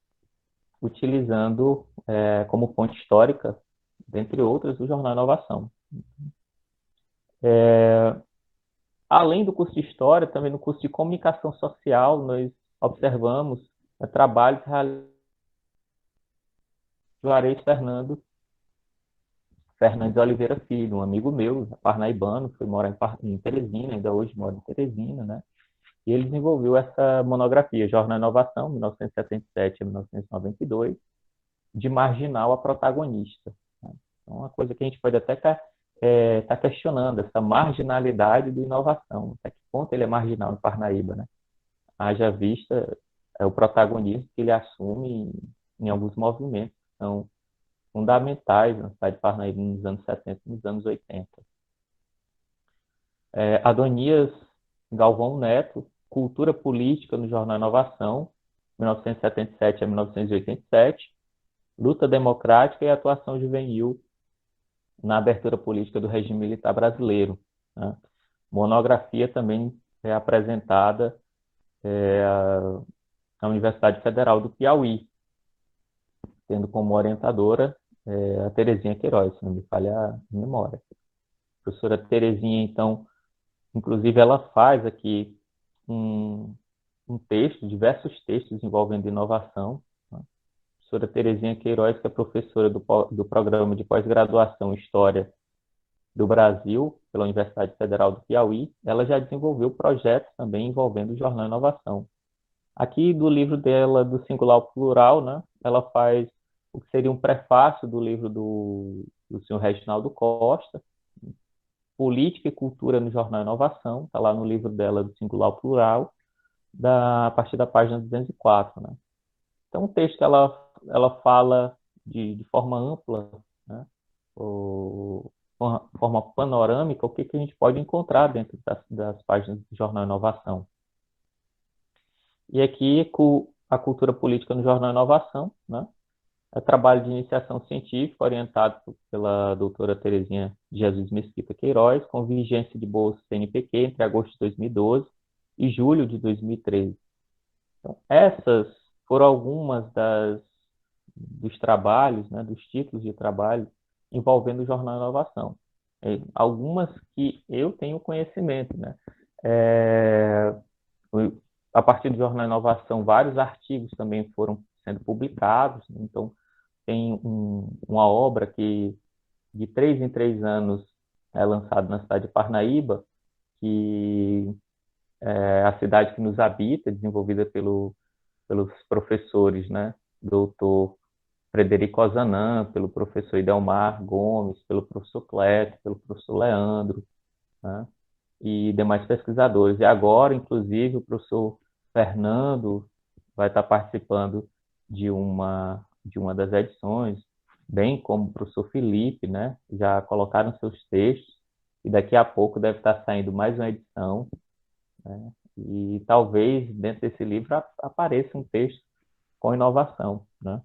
Speaker 4: utilizando como fonte histórica, dentre outras, o Jornal Inovação. Além do curso de História, também no curso de Comunicação Social, nós observamos trabalhos realizados por Juarez Fernandes Oliveira Filho, um amigo meu, parnaibano, foi morar em Teresina, ainda hoje mora em Teresina, né? E ele desenvolveu essa monografia, Jornal Inovação, 1977 a 1992, de marginal a protagonista. Né? Então, uma coisa que a gente pode até estar questionando, essa marginalidade da inovação, até que ponto ele é marginal em Parnaíba, né? Haja vista o protagonismo que ele assume em alguns movimentos que são fundamentais na cidade de Parnaíba nos anos 70 e nos anos 80. Adonias Galvão Neto, Cultura Política no Jornal Inovação, 1977 a 1987, Luta Democrática e Atuação Juvenil na Abertura Política do Regime Militar Brasileiro. Né? Monografia também é apresentada na Universidade Federal do Piauí, tendo como orientadora a Terezinha Queiroz, se não me falha a memória. A professora Terezinha, então, inclusive, ela faz aqui um texto, diversos textos envolvendo inovação. Né? A professora Terezinha Queiroz, que é professora do programa de pós-graduação em História do Brasil, pela Universidade Federal do Piauí, ela já desenvolveu projetos também envolvendo o Jornal Inovação. Aqui do livro dela, do Singular ao Plural, né, ela faz o que seria um prefácio do livro do senhor Reginaldo Costa, Política e Cultura no Jornal Inovação, está lá no livro dela, do Singular ao Plural, a partir da página 204. Né? Então, o texto ela fala de forma ampla, né, forma panorâmica, o que a gente pode encontrar dentro das páginas do Jornal Inovação. E aqui, a cultura política no Jornal Inovação, né? É trabalho de iniciação científica orientado pela doutora Terezinha de Jesus Mesquita Queiroz, com vigência de bolsa CNPq entre agosto de 2012 e julho de 2013. Então, essas foram algumas dos trabalhos, né, dos títulos de trabalho envolvendo o Jornal Inovação. Algumas que eu tenho conhecimento, né? A partir do Jornal Inovação, vários artigos também foram sendo publicados. Então, tem uma obra que, de 3 em 3 anos, é lançada na cidade de Parnaíba, que é A Cidade que Nos Habita, desenvolvida pelos professores, né? Doutor Frederico Ozanam, pelo professor Idelmar Gomes, pelo professor Cleto, pelo professor Leandro, né? E demais pesquisadores. E agora, inclusive, o professor Fernando vai estar participando de uma das edições, bem como o professor Felipe, né? Já colocaram seus textos, e daqui a pouco deve estar saindo mais uma edição, né? E talvez dentro desse livro apareça um texto com inovação, né?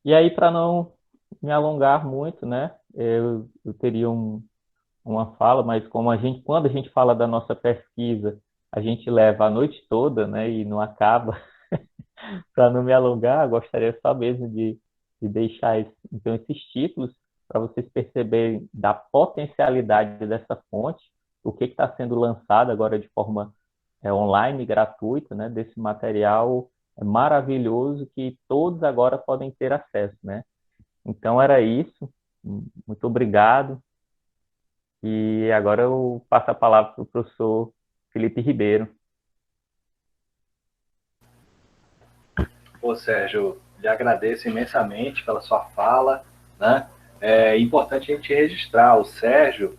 Speaker 4: E aí, para não me alongar muito, né? Eu teria uma fala, mas quando a gente fala da nossa pesquisa, a gente leva a noite toda, né? E não acaba. Para não me alongar, gostaria só mesmo de deixar então, esses títulos para vocês perceberem da potencialidade dessa fonte, o que está sendo lançado agora de forma online, gratuita, né, desse material maravilhoso que todos agora podem ter acesso, né? Então era isso. Muito obrigado. E agora eu passo a palavra para o professor Felipe Ribeiro.
Speaker 1: Ô, Sérgio, lhe agradeço imensamente pela sua fala, né? É importante a gente registrar, o Sérgio,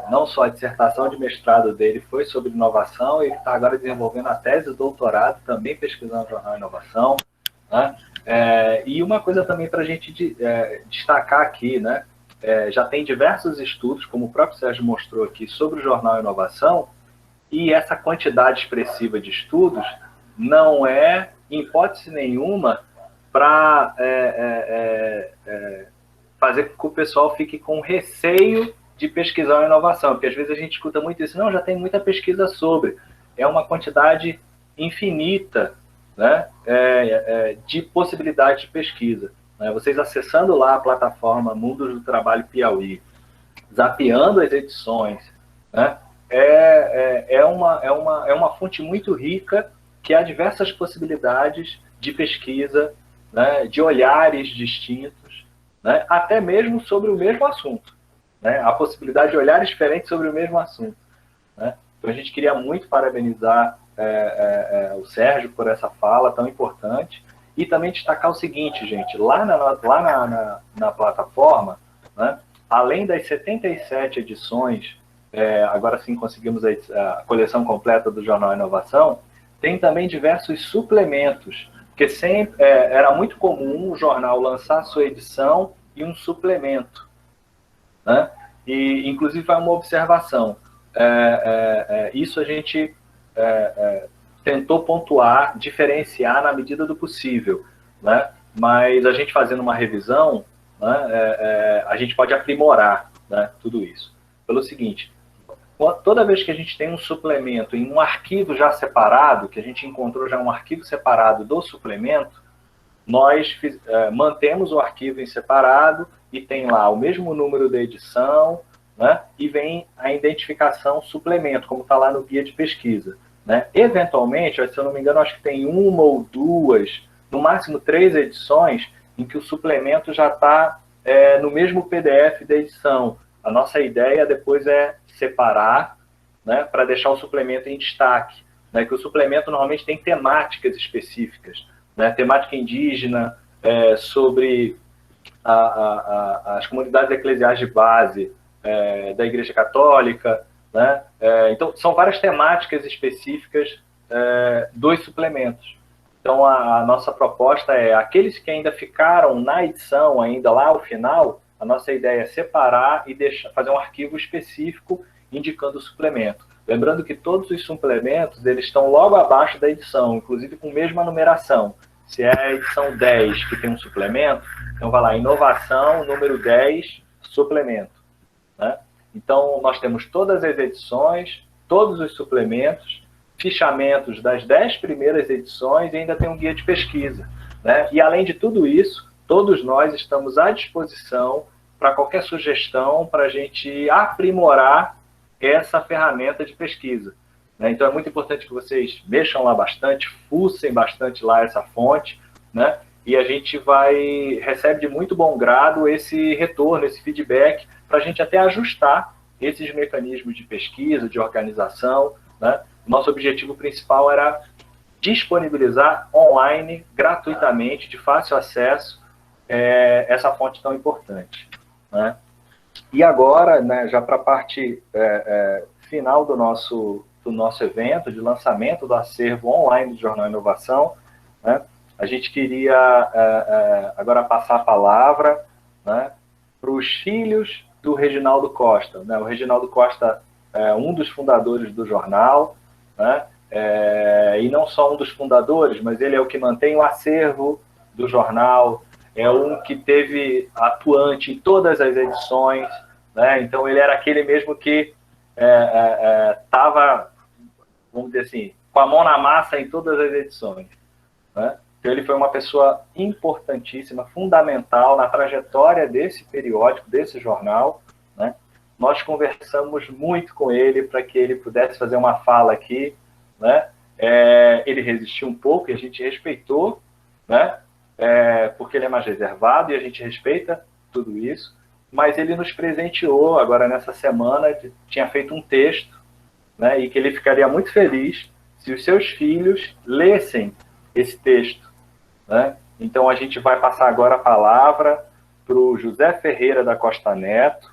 Speaker 1: não só a dissertação de mestrado dele foi sobre inovação, ele está agora desenvolvendo a tese de doutorado, também pesquisando jornal inovação, né? E uma coisa também para a gente destacar aqui, né? Já tem diversos estudos, como o próprio Sérgio mostrou aqui, sobre o jornal inovação, e essa quantidade expressiva de estudos não é, em hipótese nenhuma, para fazer com que o pessoal fique com receio de pesquisar a inovação, porque às vezes a gente escuta muito isso, não, já tem muita pesquisa sobre. É uma quantidade infinita, né, de possibilidades de pesquisa. Né? Vocês acessando lá a plataforma Mundos do Trabalho Piauí, zapeando as edições, né, é uma fonte muito rica que há diversas possibilidades de pesquisa, né, de olhares distintos, né, até mesmo sobre o mesmo assunto. Né, a possibilidade de olhares diferentes sobre o mesmo assunto. Né? Então a gente queria muito parabenizar o Sérgio por essa fala tão importante e também destacar o seguinte, gente, lá na plataforma, né, além das 77 edições, agora sim conseguimos a coleção completa do Jornal Inovação, tem também diversos suplementos, porque sempre era muito comum o jornal lançar sua edição e um suplemento. Né? E, inclusive, vai uma observação. Isso a gente tentou pontuar, diferenciar na medida do possível. Né? Mas a gente fazendo uma revisão, né, a gente pode aprimorar, né, tudo isso. Pelo seguinte, toda vez que a gente tem um suplemento em um arquivo já separado, que a gente encontrou já um arquivo separado do suplemento, nós mantemos o arquivo em separado e tem lá o mesmo número da edição, né, e vem a identificação suplemento, como está lá no guia de pesquisa. Né? Eventualmente, se eu não me engano, acho que tem uma ou duas, no máximo 3 edições, em que o suplemento já está no mesmo PDF da edição. A nossa ideia depois é separar, né, para deixar o suplemento em destaque. Né, que o suplemento normalmente tem temáticas específicas. Né, temática indígena, sobre as comunidades eclesiais de base da Igreja Católica. Né? Então, são várias temáticas específicas dos suplementos. Então, a nossa proposta é, aqueles que ainda ficaram na edição, ainda lá ao final, a nossa ideia é separar e fazer um arquivo específico indicando o suplemento. Lembrando que todos os suplementos eles estão logo abaixo da edição, inclusive com a mesma numeração. Se é a edição 10 que tem um suplemento, então vai lá, inovação, número 10, suplemento. Né? Então, nós temos todas as edições, todos os suplementos, fichamentos das 10 primeiras edições e ainda tem um guia de pesquisa. Né? E, além de tudo isso, todos nós estamos à disposição para qualquer sugestão para a gente aprimorar essa ferramenta de pesquisa. Né? Então, é muito importante que vocês mexam lá bastante, fuçem bastante lá essa fonte, né? E a gente recebe de muito bom grado esse retorno, esse feedback, para a gente até ajustar esses mecanismos de pesquisa, de organização. Né? Nosso objetivo principal era disponibilizar online, gratuitamente, de fácil acesso, essa fonte tão importante. Né? E agora, né, já para a parte final do nosso evento, de lançamento do acervo online do Jornal Inovação, né, a gente queria agora passar a palavra, né, para os filhos do Reginaldo Costa. Né? O Reginaldo Costa é um dos fundadores do jornal, né? E não só um dos fundadores, mas ele é o que mantém o acervo do jornal, é um que teve atuante em todas as edições, né? Então ele era aquele mesmo que estava, vamos dizer assim, com a mão na massa em todas as edições, né? Então ele foi uma pessoa importantíssima, fundamental na trajetória desse periódico, desse jornal, né? Nós conversamos muito com ele para que ele pudesse fazer uma fala aqui, né? Ele resistiu um pouco e a gente respeitou, né? Porque ele é mais reservado e a gente respeita tudo isso, mas ele nos presenteou agora nessa semana, tinha feito um texto, né? E que ele ficaria muito feliz se os seus filhos lessem esse texto, né? Então a gente vai passar agora a palavra para o José Ferreira da Costa Neto,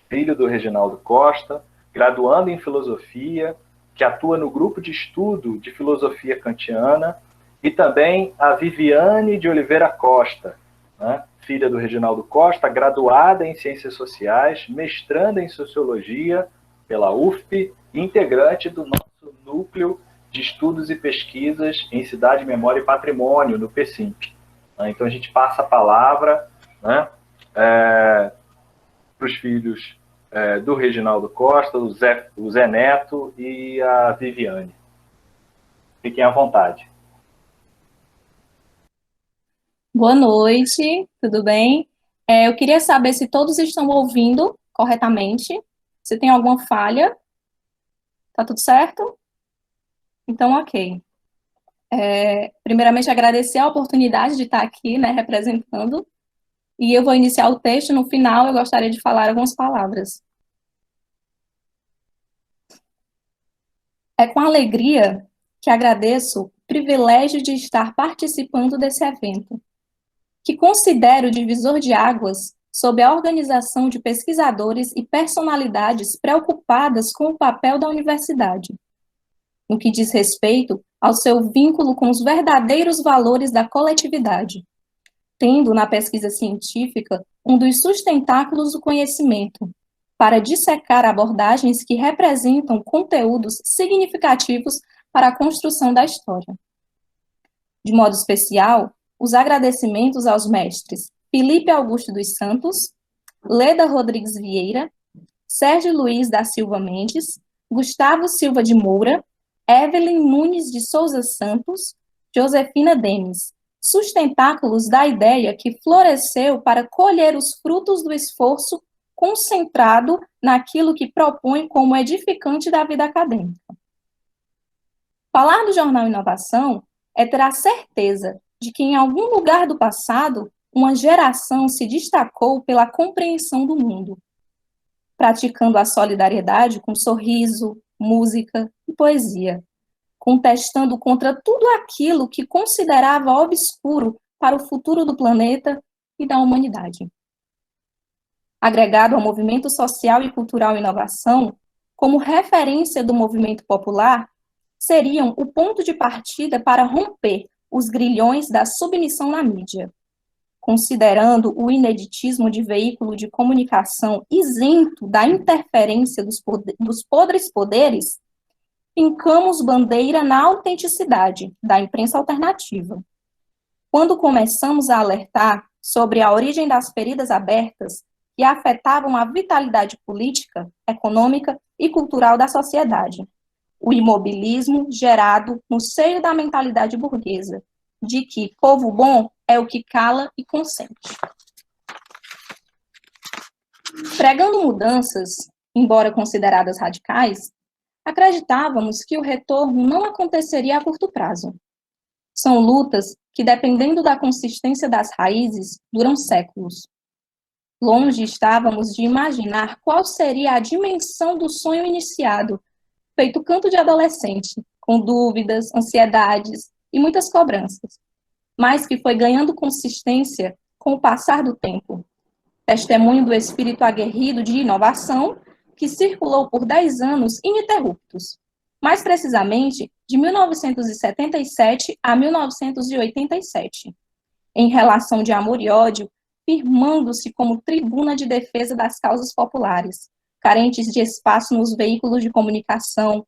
Speaker 1: filho do Reginaldo Costa, graduando em filosofia, que atua no grupo de estudo de filosofia kantiana, e também a Viviane de Oliveira Costa, né? Filha do Reginaldo Costa, graduada em Ciências Sociais, mestranda em Sociologia pela UFP, integrante do nosso núcleo de estudos e pesquisas em Cidade, Memória e Patrimônio, no PSIMP. Então a gente passa a palavra, né, para os filhos do Reginaldo Costa, o Zé Neto e a Viviane. Fiquem à vontade.
Speaker 5: Boa noite, tudo bem? Eu queria saber se todos estão ouvindo corretamente, se tem alguma falha. Tá tudo certo? Então, ok. Primeiramente, agradecer a oportunidade de estar aqui, né, representando, e eu vou iniciar o texto. No final, eu gostaria de falar algumas palavras. É com alegria que agradeço o privilégio de estar participando desse evento, que considero divisor de águas sob a organização de pesquisadores e personalidades preocupadas com o papel da universidade, no que diz respeito ao seu vínculo com os verdadeiros valores da coletividade, tendo na pesquisa científica um dos sustentáculos do conhecimento, para dissecar abordagens que representam conteúdos significativos para a construção da história. De modo especial, os agradecimentos aos mestres Felipe Augusto dos Santos, Leda Rodrigues Vieira, Sérgio Luiz da Silva Mendes, Gustavo Silva de Moura, Evelyn Nunes de Souza Santos, Josefina Denis, sustentáculos da ideia que floresceu para colher os frutos do esforço concentrado naquilo que propõe como edificante da vida acadêmica. Falar do Jornal Inovação é ter a certeza de que em algum lugar do passado, uma geração se destacou pela compreensão do mundo, praticando a solidariedade com sorriso, música e poesia, contestando contra tudo aquilo que considerava obscuro para o futuro do planeta e da humanidade. Agregado ao movimento social e cultural Inovação, como referência do movimento popular, seriam o ponto de partida para romper os grilhões da submissão na mídia, considerando o ineditismo de veículo de comunicação isento da interferência dos podres poderes, fincamos bandeira na autenticidade da imprensa alternativa. Quando começamos a alertar sobre a origem das feridas abertas que afetavam a vitalidade política, econômica e cultural da sociedade, o imobilismo gerado no seio da mentalidade burguesa, de que povo bom é o que cala e consente. Pregando mudanças, embora consideradas radicais, acreditávamos que o retorno não aconteceria a curto prazo. São lutas que, dependendo da consistência das raízes, duram séculos. Longe estávamos de imaginar qual seria a dimensão do sonho iniciado, feito canto de adolescente, com dúvidas, ansiedades e muitas cobranças, mas que foi ganhando consistência com o passar do tempo. Testemunho do espírito aguerrido de inovação que circulou por 10 anos ininterruptos, mais precisamente de 1977 a 1987, em relação de amor e ódio, firmando-se como tribuna de defesa das causas populares, carentes de espaço nos veículos de comunicação,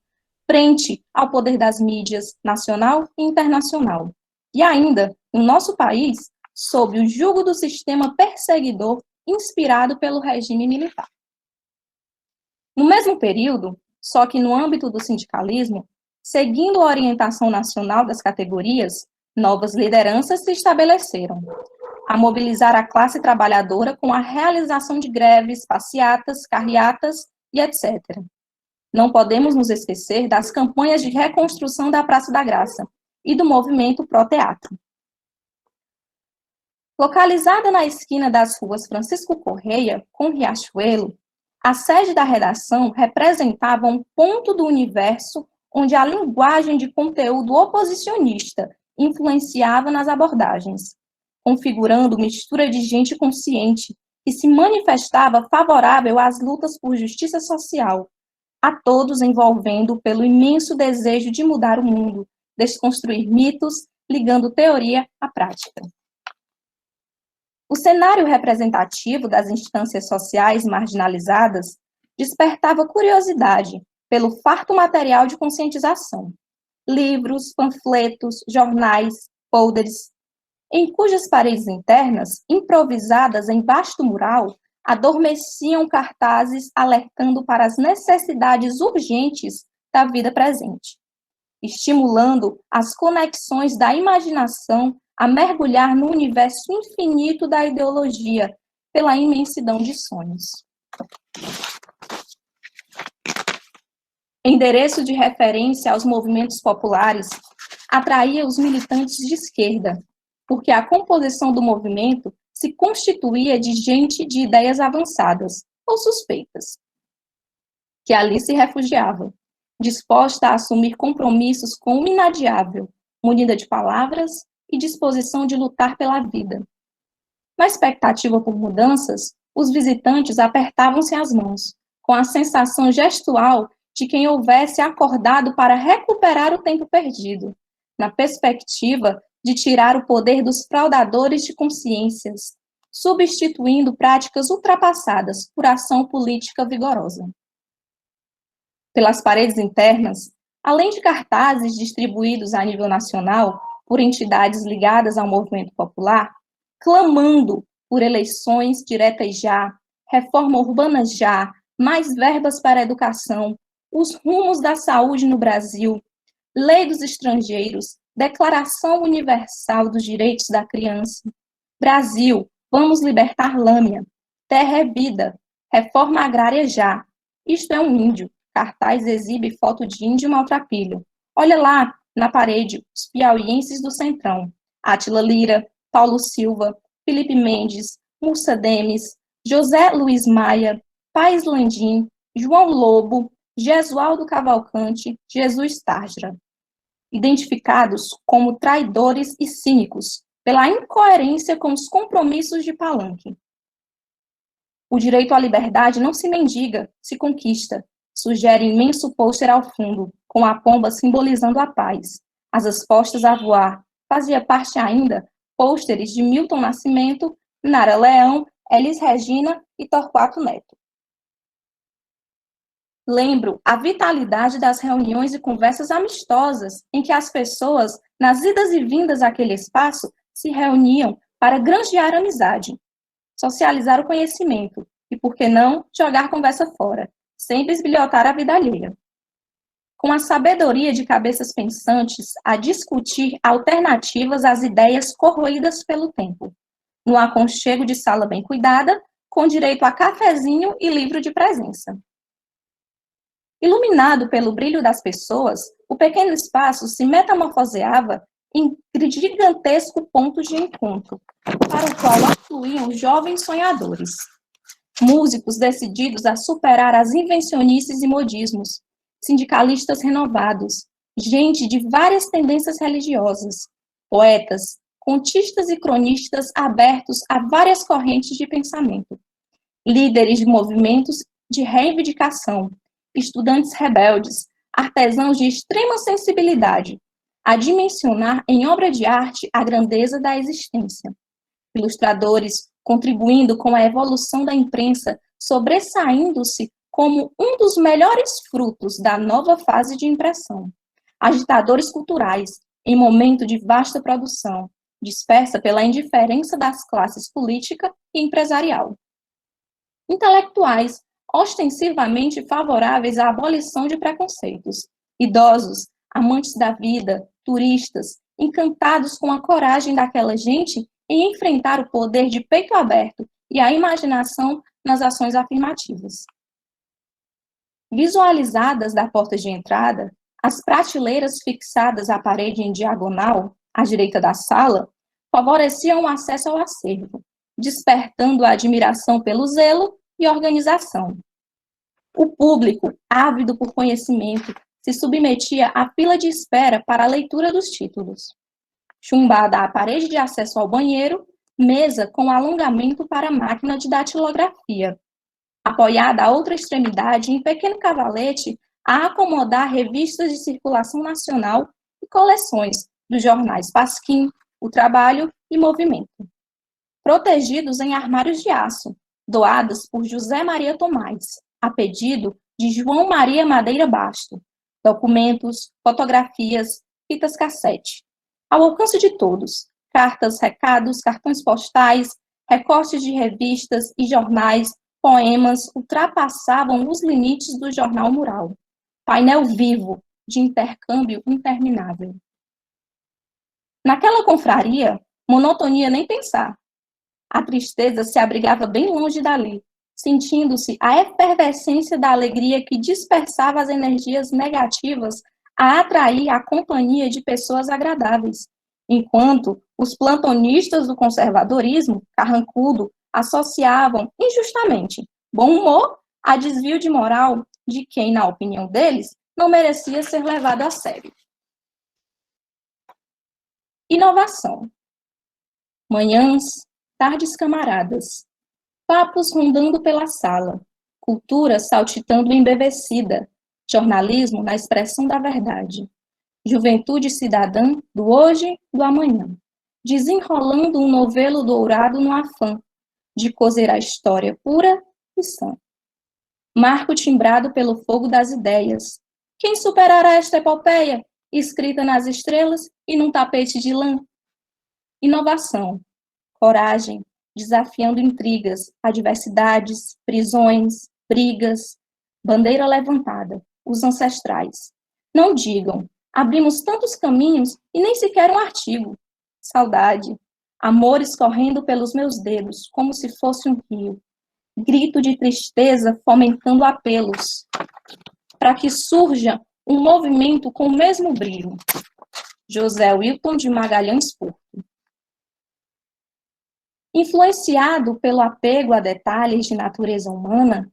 Speaker 5: frente ao poder das mídias nacional e internacional. E ainda, no nosso país, sob o jugo do sistema perseguidor inspirado pelo regime militar. No mesmo período, só que no âmbito do sindicalismo, seguindo a orientação nacional das categorias, novas lideranças se estabeleceram, a mobilizar a classe trabalhadora com a realização de greves, passeatas, carreatas e etc. Não podemos nos esquecer das campanhas de reconstrução da Praça da Graça e do movimento pró-teatro. Localizada na esquina das ruas Francisco Correia com Riachuelo, a sede da redação representava um ponto do universo onde a linguagem de conteúdo oposicionista influenciava nas abordagens, configurando mistura de gente consciente que se manifestava favorável às lutas por justiça social, a todos envolvendo pelo imenso desejo de mudar o mundo, desconstruir mitos, ligando teoria à prática. O cenário representativo das instâncias sociais marginalizadas despertava curiosidade pelo farto material de conscientização. Livros, panfletos, jornais, folders, em cujas paredes internas, improvisadas em vasto mural, adormeciam cartazes alertando para as necessidades urgentes da vida presente, estimulando as conexões da imaginação a mergulhar no universo infinito da ideologia pela imensidão de sonhos. Endereço de referência aos movimentos populares, atraía os militantes de esquerda, porque a composição do movimento se constituía de gente de ideias avançadas ou suspeitas, que ali se refugiava, disposta a assumir compromissos com o inadiável, munida de palavras e disposição de lutar pela vida. Na expectativa por mudanças, os visitantes apertavam-se as mãos, com a sensação gestual de quem houvesse acordado para recuperar o tempo perdido, na perspectiva de tirar o poder dos fraudadores de consciências, substituindo práticas ultrapassadas por ação política vigorosa. Pelas paredes internas, além de cartazes distribuídos a nível nacional por entidades ligadas ao movimento popular, clamando por eleições diretas já, reforma urbana já, mais verbas para a educação, os rumos da saúde no Brasil, lei dos estrangeiros, Declaração Universal dos Direitos da Criança, Brasil, vamos libertar Lâmia, terra é vida, reforma agrária já, isto é um índio, cartaz exibe foto de índio maltrapilho, olha lá, na parede, os piauienses do Centrão, Átila Lira, Paulo Silva, Felipe Mendes, Mursa Demes, José Luiz Maia, Paes Landim, João Lobo, Gesualdo Cavalcante, Jesus Tarja, identificados como traidores e cínicos pela incoerência com os compromissos de Palanque. O direito à liberdade não se mendiga, se conquista, sugere imenso pôster ao fundo, com a pomba simbolizando a paz. Asas postas a voar, fazia parte ainda pôsteres de Milton Nascimento, Nara Leão, Elis Regina e Torquato Neto. Lembro a vitalidade das reuniões e conversas amistosas em que as pessoas, nas idas e vindas àquele espaço, se reuniam para granjear amizade, socializar o conhecimento e, por que não, jogar conversa fora, sem bisbilhotar a vida alheia. Com a sabedoria de cabeças pensantes a discutir alternativas às ideias corroídas pelo tempo, no aconchego de sala bem cuidada, com direito a cafezinho e livro de presença. Iluminado pelo brilho das pessoas, o pequeno espaço se metamorfoseava em gigantesco ponto de encontro, para o qual afluíam jovens sonhadores, músicos decididos a superar as invencionices e modismos, sindicalistas renovados, gente de várias tendências religiosas, poetas, contistas e cronistas abertos a várias correntes de pensamento, líderes de movimentos de reivindicação, estudantes rebeldes, artesãos de extrema sensibilidade, a dimensionar em obra de arte a grandeza da existência, ilustradores contribuindo com a evolução da imprensa, sobressaindo-se como um dos melhores frutos da nova fase de impressão, agitadores culturais, em momento de vasta produção, dispersa pela indiferença das classes política e empresarial. Intelectuais, ostensivamente favoráveis à abolição de preconceitos. Idosos, amantes da vida, turistas, encantados com a coragem daquela gente em enfrentar o poder de peito aberto e a imaginação nas ações afirmativas. Visualizadas da porta de entrada, as prateleiras fixadas à parede em diagonal, à direita da sala, favoreciam o acesso ao acervo, despertando a admiração pelo zelo e organização. O público, ávido por conhecimento, se submetia à fila de espera para a leitura dos títulos. Chumbada à parede de acesso ao banheiro, mesa com alongamento para a máquina de datilografia. Apoiada à outra extremidade em pequeno cavalete a acomodar revistas de circulação nacional e coleções dos jornais Pasquim, O Trabalho e Movimento. Protegidos em armários de aço, doados por José Maria Tomás, a pedido de João Maria Madeira Basto. Documentos, fotografias, fitas cassete. Ao alcance de todos, cartas, recados, cartões postais, recortes de revistas e jornais, poemas ultrapassavam os limites do jornal mural. Painel vivo de intercâmbio interminável. Naquela confraria, monotonia nem pensar. A tristeza se abrigava bem longe dali, sentindo-se a efervescência da alegria que dispersava as energias negativas a atrair a companhia de pessoas agradáveis, enquanto os plantonistas do conservadorismo, carrancudo, associavam, injustamente, bom humor a desvio de moral de quem, na opinião deles, não merecia ser levado a sério. Inovação. Manhãs, tardes camaradas, papos rondando pela sala, cultura saltitando embevecida, jornalismo na expressão da verdade, juventude cidadã do hoje, do amanhã, desenrolando um novelo dourado no afã de cozer a história pura e sã. Marco timbrado pelo fogo das ideias. Quem superará esta epopeia, escrita nas estrelas e num tapete de lã? Inovação, coragem, desafiando intrigas, adversidades, prisões, brigas, bandeira levantada, os ancestrais. Não digam, abrimos tantos caminhos e nem sequer um artigo. Saudade, amores correndo pelos meus dedos, como se fosse um rio. Grito de tristeza fomentando apelos, para que surja um movimento com o mesmo brilho. José Wilton de Magalhães Porto. Influenciado pelo apego a detalhes de natureza humana,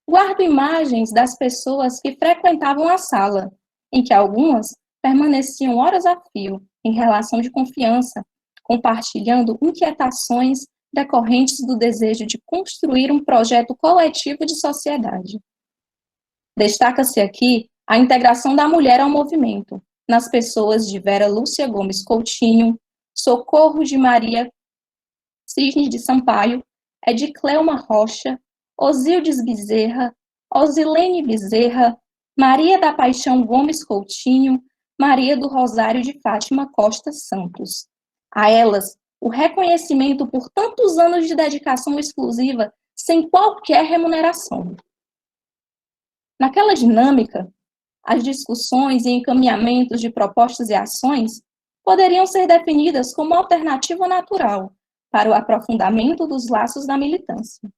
Speaker 5: guardo imagens das pessoas que frequentavam a sala, em que algumas permaneciam horas a fio, em relação de confiança, compartilhando inquietações decorrentes do desejo de construir um projeto coletivo de sociedade. Destaca-se aqui a integração da mulher ao movimento, nas pessoas de Vera Lúcia Gomes Coutinho, Socorro de Maria Cisnes de Sampaio, Edicleuma Rocha, Osíldes Bezerra, Osilene Bezerra, Maria da Paixão Gomes Coutinho, Maria do Rosário de Fátima Costa Santos. A elas, o reconhecimento por tantos anos de dedicação exclusiva, sem qualquer remuneração. Naquela dinâmica, as discussões e encaminhamentos de propostas e ações poderiam ser definidas como alternativa natural para o aprofundamento dos laços da militância,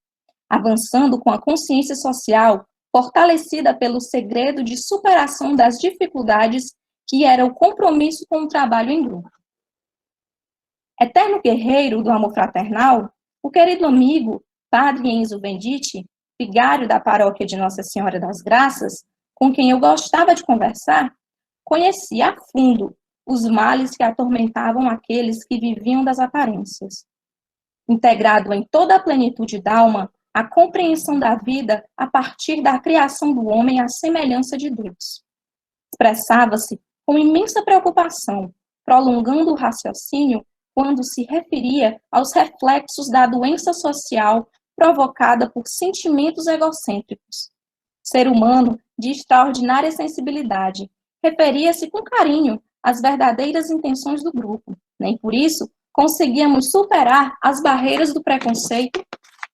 Speaker 5: avançando com a consciência social fortalecida pelo segredo de superação das dificuldades que era o compromisso com o trabalho em grupo. Eterno guerreiro do amor fraternal, o querido amigo, padre Enzo Venditti, vigário da paróquia de Nossa Senhora das Graças, com quem eu gostava de conversar, conhecia a fundo os males que atormentavam aqueles que viviam das aparências. Integrado em toda a plenitude da alma, a compreensão da vida a partir da criação do homem à semelhança de Deus. Expressava-se com imensa preocupação, prolongando o raciocínio quando se referia aos reflexos da doença social provocada por sentimentos egocêntricos. Ser humano de extraordinária sensibilidade, referia-se com carinho às verdadeiras intenções do grupo, nem por isso conseguíamos superar as barreiras do preconceito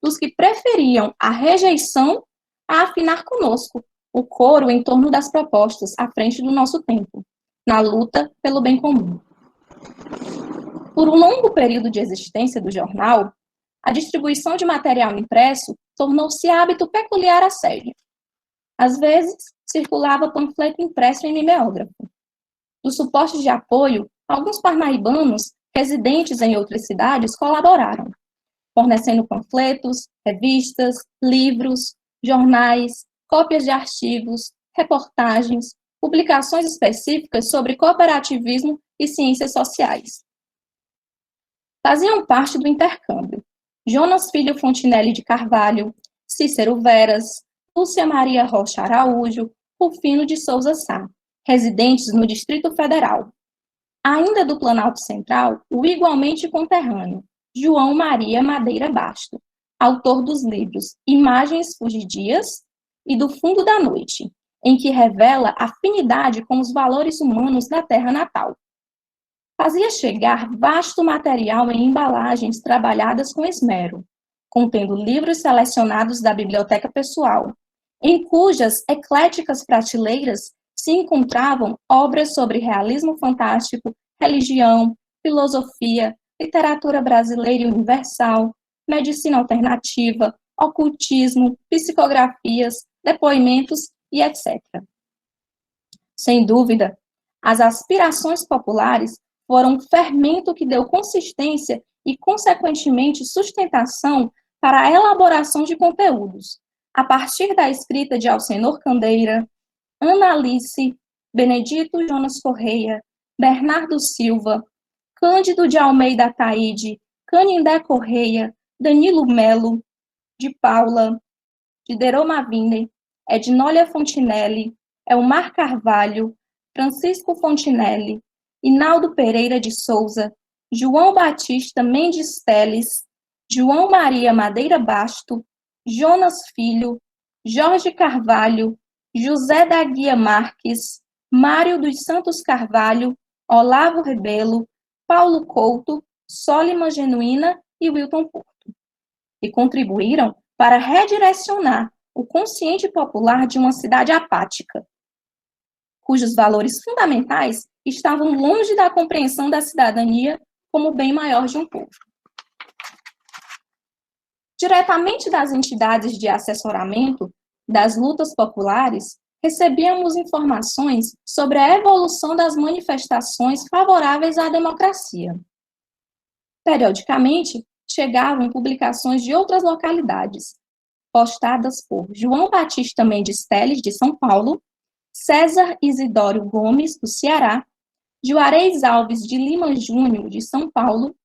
Speaker 5: dos que preferiam a rejeição a afinar conosco o coro em torno das propostas à frente do nosso tempo, na luta pelo bem comum. Por um longo período de existência do jornal, a distribuição de material impresso tornou-se hábito peculiar à sede. Às vezes, circulava panfleto impresso em mimeógrafo. Do suporte de apoio, alguns parnaibanos residentes em outras cidades colaboraram, fornecendo panfletos, revistas, livros, jornais, cópias de artigos, reportagens, publicações específicas sobre cooperativismo e ciências sociais. Faziam parte do intercâmbio Jonas Filho Fontinelli de Carvalho, Cícero Veras, Lúcia Maria Rocha Araújo, Rufino de Souza Sá, residentes no Distrito Federal. Ainda do Planalto Central, o igualmente conterrâneo, João Maria Madeira Basto, autor dos livros Imagens Fugidias e Do Fundo da Noite, em que revela afinidade com os valores humanos da terra natal. Fazia chegar vasto material em embalagens trabalhadas com esmero, contendo livros selecionados da biblioteca pessoal, em cujas ecléticas prateleiras se encontravam obras sobre realismo fantástico, religião, filosofia, literatura brasileira e universal, medicina alternativa, ocultismo, psicografias, depoimentos e etc. Sem dúvida, as aspirações populares foram um fermento que deu consistência e, consequentemente, sustentação para a elaboração de conteúdos, a partir da escrita de Alcenor Candeira, Ana Alice, Benedito Jonas Correia, Bernardo Silva, Cândido de Almeida Ataíde, Canindé Correia, Danilo Melo, de Paula, de Deroma Wiener, Ednólia Fontinelli, Elmar Carvalho, Francisco Fontinelli, Inaldo Pereira de Souza, João Batista Mendes Teles, João Maria Madeira Basto, Jonas Filho, Jorge Carvalho, José da Guia Marques, Mário dos Santos Carvalho, Olavo Rebelo, Paulo Couto, Soliman Genuína e Wilton Porto, e contribuíram para redirecionar o consciente popular de uma cidade apática, cujos valores fundamentais estavam longe da compreensão da cidadania como bem maior de um povo. Diretamente das entidades de assessoramento das lutas populares, recebíamos informações sobre a evolução das manifestações favoráveis à democracia. Periodicamente, chegavam publicações de outras localidades, postadas por João Batista Mendes Teles, de São Paulo, César Isidório Gomes, do Ceará, Juarez Alves de Lima Júnior, de São Paulo,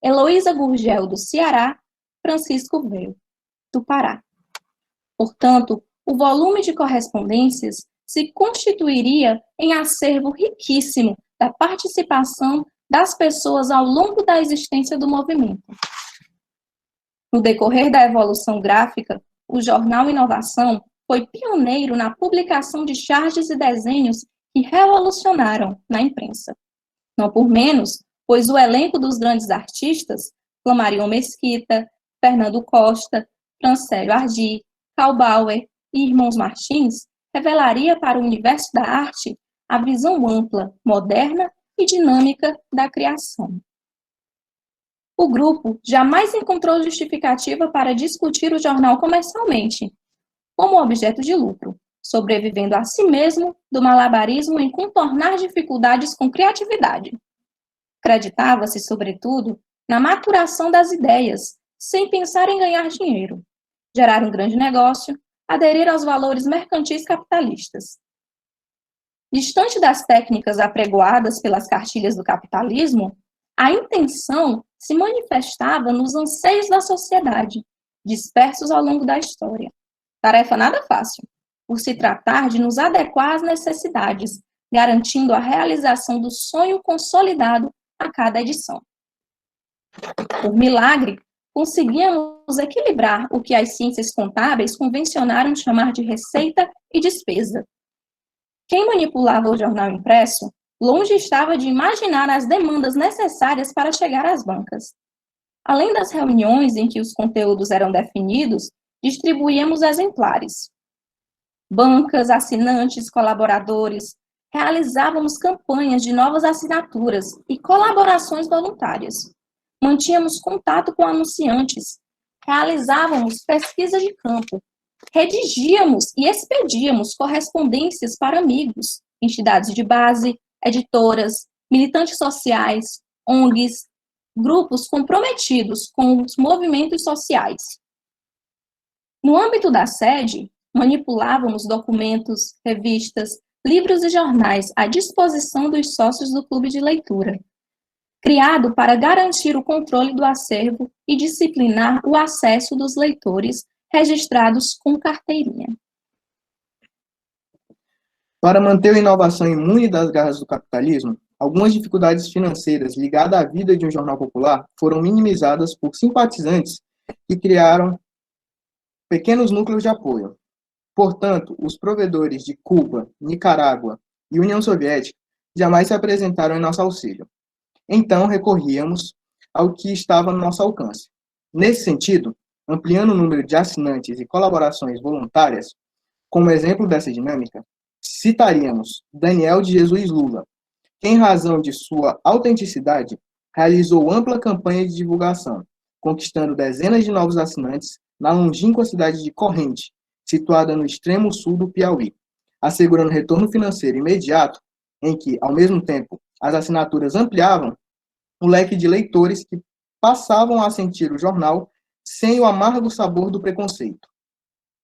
Speaker 5: Heloísa Gurgel, do Ceará, Francisco Véu, do Pará. Portanto, o volume de correspondências se constituiria em acervo riquíssimo da participação das pessoas ao longo da existência do movimento. No decorrer da evolução gráfica, o jornal Inovação foi pioneiro na publicação de charges e desenhos que revolucionaram na imprensa. Não por menos, pois o elenco dos grandes artistas, Flamarion Mesquita, Fernando Costa, Francélio Ardi, Karl Bauer e Irmãos Martins, revelaria para o universo da arte a visão ampla, moderna e dinâmica da criação. O grupo jamais encontrou justificativa para discutir o jornal comercialmente, como objeto de lucro, sobrevivendo a si mesmo do malabarismo em contornar dificuldades com criatividade. Acreditava-se, sobretudo, na maturação das ideias, sem pensar em ganhar dinheiro, gerar um grande negócio, aderir aos valores mercantis capitalistas. Distante das técnicas apregoadas pelas cartilhas do capitalismo, a intenção se manifestava nos anseios da sociedade, dispersos ao longo da história. Tarefa nada fácil, por se tratar de nos adequar às necessidades, garantindo a realização do sonho consolidado a cada edição. Por milagre, conseguíamos equilibrar o que as ciências contábeis convencionaram chamar de receita e despesa. Quem manipulava o jornal impresso longe estava de imaginar as demandas necessárias para chegar às bancas. Além das reuniões em que os conteúdos eram definidos, distribuíamos exemplares. Bancas, assinantes, colaboradores, realizávamos campanhas de novas assinaturas e colaborações voluntárias. Mantínhamos contato com anunciantes, realizávamos pesquisa de campo, redigíamos e expedíamos correspondências para amigos, entidades de base, editoras, militantes sociais, ONGs, grupos comprometidos com os movimentos sociais. No âmbito da sede, manipulávamos documentos, revistas, livros e jornais à disposição dos sócios do clube de leitura, criado para garantir o controle do acervo e disciplinar o acesso dos leitores registrados com carteirinha.
Speaker 6: Para manter a inovação imune das garras do capitalismo, algumas dificuldades financeiras ligadas à vida de um jornal popular foram minimizadas por simpatizantes que criaram pequenos núcleos de apoio. Portanto, os provedores de Cuba, Nicarágua e União Soviética jamais se apresentaram em nosso auxílio. Então, recorríamos ao que estava no nosso alcance. Nesse sentido, ampliando o número de assinantes e colaborações voluntárias, como exemplo dessa dinâmica, citaríamos Daniel de Jesus Lula, que, em razão de sua autenticidade, realizou ampla campanha de divulgação, conquistando dezenas de novos assinantes na longínqua cidade de Corrente, situada no extremo sul do Piauí, assegurando retorno financeiro imediato, em que, ao mesmo tempo, as assinaturas ampliavam o leque de leitores que passavam a sentir o jornal sem o amargo sabor do preconceito.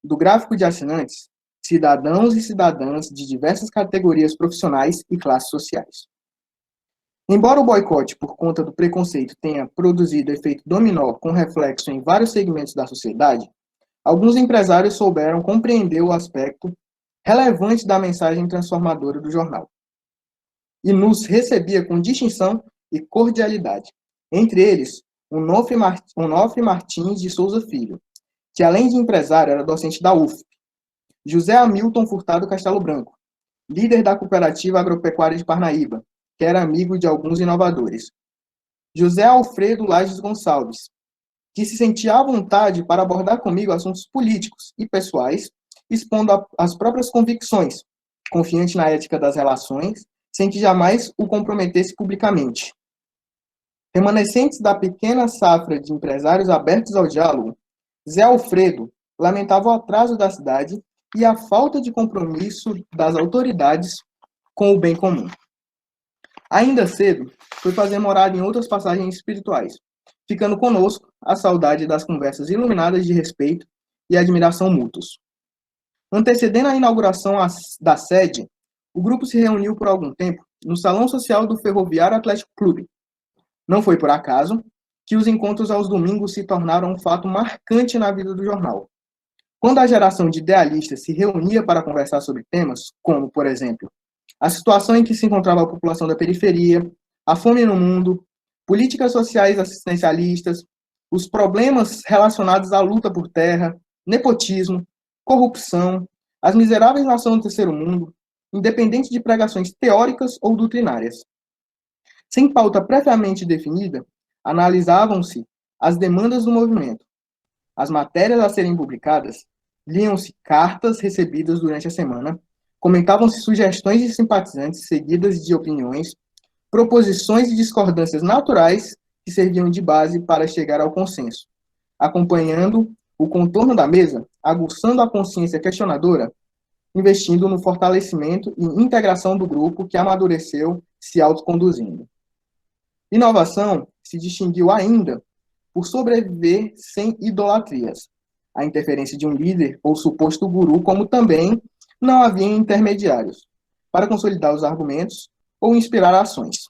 Speaker 6: Do gráfico de assinantes, cidadãos e cidadãs de diversas categorias profissionais e classes sociais. Embora o boicote por conta do preconceito tenha produzido efeito dominó com reflexo em vários segmentos da sociedade, alguns empresários souberam compreender o aspecto relevante da mensagem transformadora do jornal e nos recebia com distinção e cordialidade. Entre eles, Onofre Martins de Souza Filho, que além de empresário era docente da UFP, José Hamilton Furtado Castelo Branco, líder da Cooperativa Agropecuária de Parnaíba, que era amigo de alguns inovadores, José Alfredo Lages Gonçalves, que se sentia à vontade para abordar comigo assuntos políticos e pessoais, expondo as próprias convicções, confiante na ética das relações, sem que jamais o comprometesse publicamente. Remanescentes da pequena safra de empresários abertos ao diálogo, Zé Alfredo lamentava o atraso da cidade e a falta de compromisso das autoridades com o bem comum. Ainda cedo, foi fazer morada em outras passagens espirituais, ficando conosco a saudade das conversas iluminadas de respeito e admiração mútuos. Antecedendo a inauguração da sede, o grupo se reuniu por algum tempo no Salão Social do Ferroviário Atlético Clube. Não foi por acaso que os encontros aos domingos se tornaram um fato marcante na vida do jornal. Quando a geração de idealistas se reunia para conversar sobre temas como, por exemplo, a situação em que se encontrava a população da periferia, a fome no mundo, políticas sociais assistencialistas, os problemas relacionados à luta por terra, nepotismo, corrupção, as miseráveis nações do terceiro mundo, independente de pregações teóricas ou doutrinárias. Sem pauta previamente definida, analisavam-se as demandas do movimento. As matérias a serem publicadas, liam-se cartas recebidas durante a semana, comentavam-se sugestões de simpatizantes seguidas de opiniões, proposições e discordâncias naturais que serviam de base para chegar ao consenso, acompanhando o contorno da mesa, aguçando a consciência questionadora, investindo no fortalecimento e integração do grupo que amadureceu se autoconduzindo. Inovação se distinguiu ainda por sobreviver sem idolatrias, a interferência de um líder ou suposto guru, como também não havia intermediários, para consolidar os argumentos ou inspirar ações.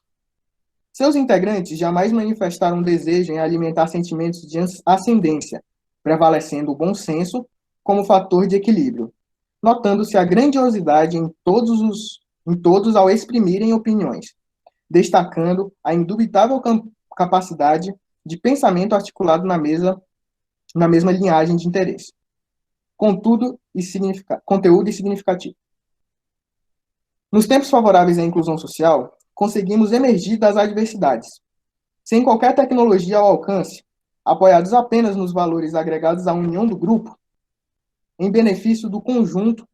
Speaker 6: Seus integrantes jamais manifestaram desejo em alimentar sentimentos de ascendência, prevalecendo o bom senso como fator de equilíbrio, notando-se a grandiosidade em todos ao exprimirem opiniões, destacando a indubitável capacidade de pensamento articulado na mesma linhagem de interesse. Conteúdo e significativo. Nos tempos favoráveis à inclusão social, conseguimos emergir das adversidades, sem qualquer tecnologia ao alcance, apoiados apenas nos valores agregados à união do grupo, em benefício do conjunto,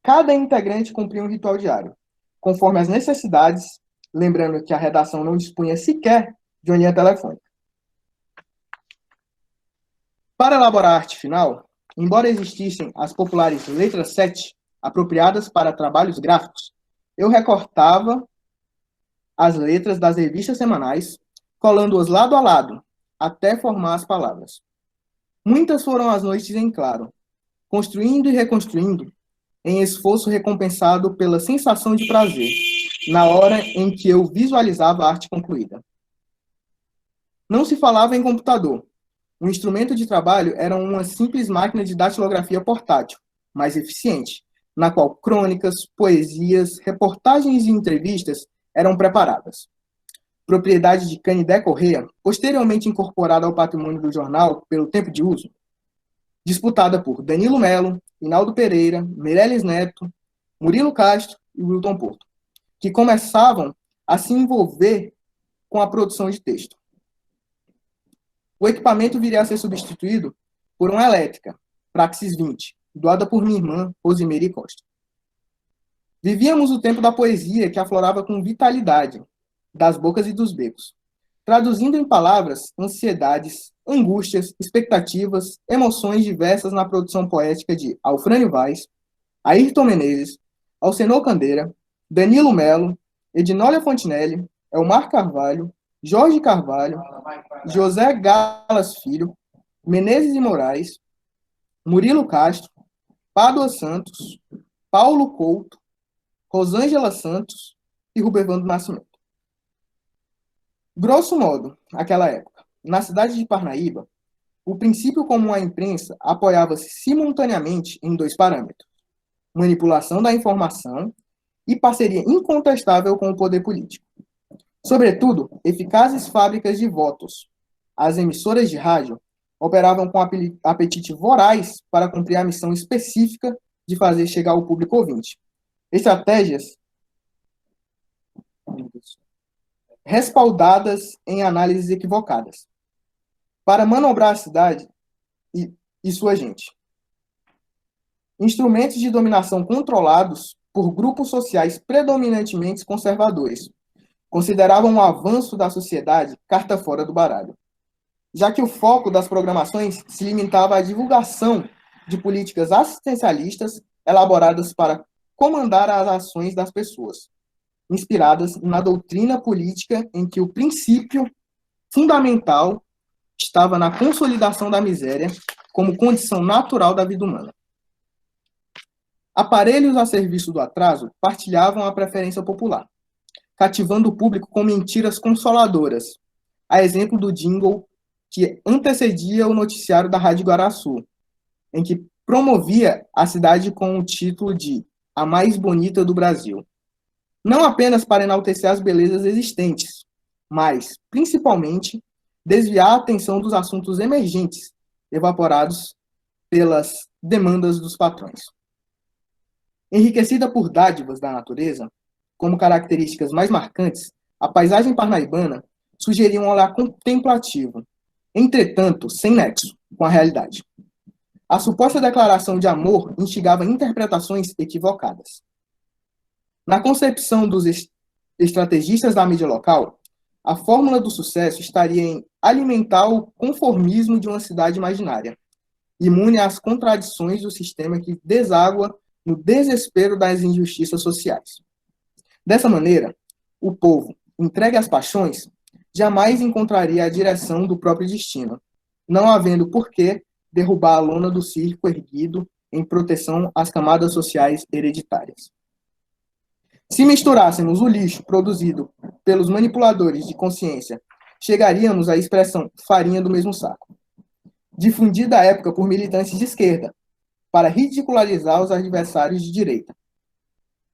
Speaker 6: cada integrante cumpria um ritual diário, conforme as necessidades, lembrando que a redação não dispunha sequer de uma linha telefônica. Para elaborar a arte final, embora existissem as populares letras 7, apropriadas para trabalhos gráficos, eu recortava as letras das revistas semanais, colando-as lado a lado, até formar as palavras. Muitas foram as noites em claro, construindo e reconstruindo, em esforço recompensado pela sensação de prazer, na hora em que eu visualizava a arte concluída. Não se falava em computador. O instrumento de trabalho era uma simples máquina de datilografia portátil, mais eficiente, na qual crônicas, poesias, reportagens e entrevistas eram preparadas. Propriedade de Canidé Corrêa, posteriormente incorporada ao patrimônio do jornal pelo tempo de uso, disputada por Danilo Melo, Hinaldo Pereira, Meirelles Neto, Murilo Castro e Wilton Porto, que começavam a se envolver com a produção de texto. O equipamento viria a ser substituído por uma elétrica, Praxis 20, doada por minha irmã, Rosimeire Costa. Vivíamos o tempo da poesia que aflorava com vitalidade, das bocas e dos becos, traduzindo em palavras ansiedades, angústias, expectativas, emoções diversas na produção poética de Alfrânio Vaz, Ayrton Menezes, Alcenor Candeira, Danilo Melo, Edinólia Fontinelli, Elmar Carvalho, Jorge Carvalho, José Galas Filho, Menezes e Moraes, Murilo Castro, Pádua Santos, Paulo Couto, Rosângela Santos e Rubervando Nascimento. Grosso modo, naquela época, na cidade de Parnaíba, o princípio comum à imprensa apoiava-se simultaneamente em dois parâmetros: manipulação da informação e parceria incontestável com o poder político. Sobretudo, eficazes fábricas de votos. As emissoras de rádio operavam com apetite voraz para cumprir a missão específica de fazer chegar ao público ouvinte. Estratégias respaldadas em análises equivocadas, para manobrar a cidade e sua gente. Instrumentos de dominação controlados por grupos sociais predominantemente conservadores, consideravam o avanço da sociedade carta fora do baralho, já que o foco das programações se limitava à divulgação de políticas assistencialistas elaboradas para comandar as ações das pessoas, inspiradas na doutrina política em que o princípio fundamental estava na consolidação da miséria como condição natural da vida humana. Aparelhos a serviço do atraso partilhavam a preferência popular, cativando o público com mentiras consoladoras, a exemplo do jingle que antecedia o noticiário da Rádio Guaraçu, em que promovia a cidade com o título de A Mais Bonita do Brasil. Não apenas para enaltecer as belezas existentes, mas, principalmente, desviar a atenção dos assuntos emergentes, evaporados pelas demandas dos patrões. Enriquecida por dádivas da natureza, como características mais marcantes, a paisagem parnaibana sugeria um olhar contemplativo, entretanto, sem nexo com a realidade. A suposta declaração de amor instigava interpretações equivocadas. Na concepção dos estrategistas da mídia local, a fórmula do sucesso estaria em alimentar o conformismo de uma cidade imaginária, imune às contradições do sistema que deságua no desespero das injustiças sociais. Dessa maneira, o povo, entregue às paixões, jamais encontraria a direção do próprio destino, não havendo por que derrubar a lona do circo erguido em proteção às camadas sociais hereditárias. Se misturássemos o lixo produzido pelos manipuladores de consciência, chegaríamos à expressão farinha do mesmo saco, difundida à época por militantes de esquerda, para ridicularizar os adversários de direita,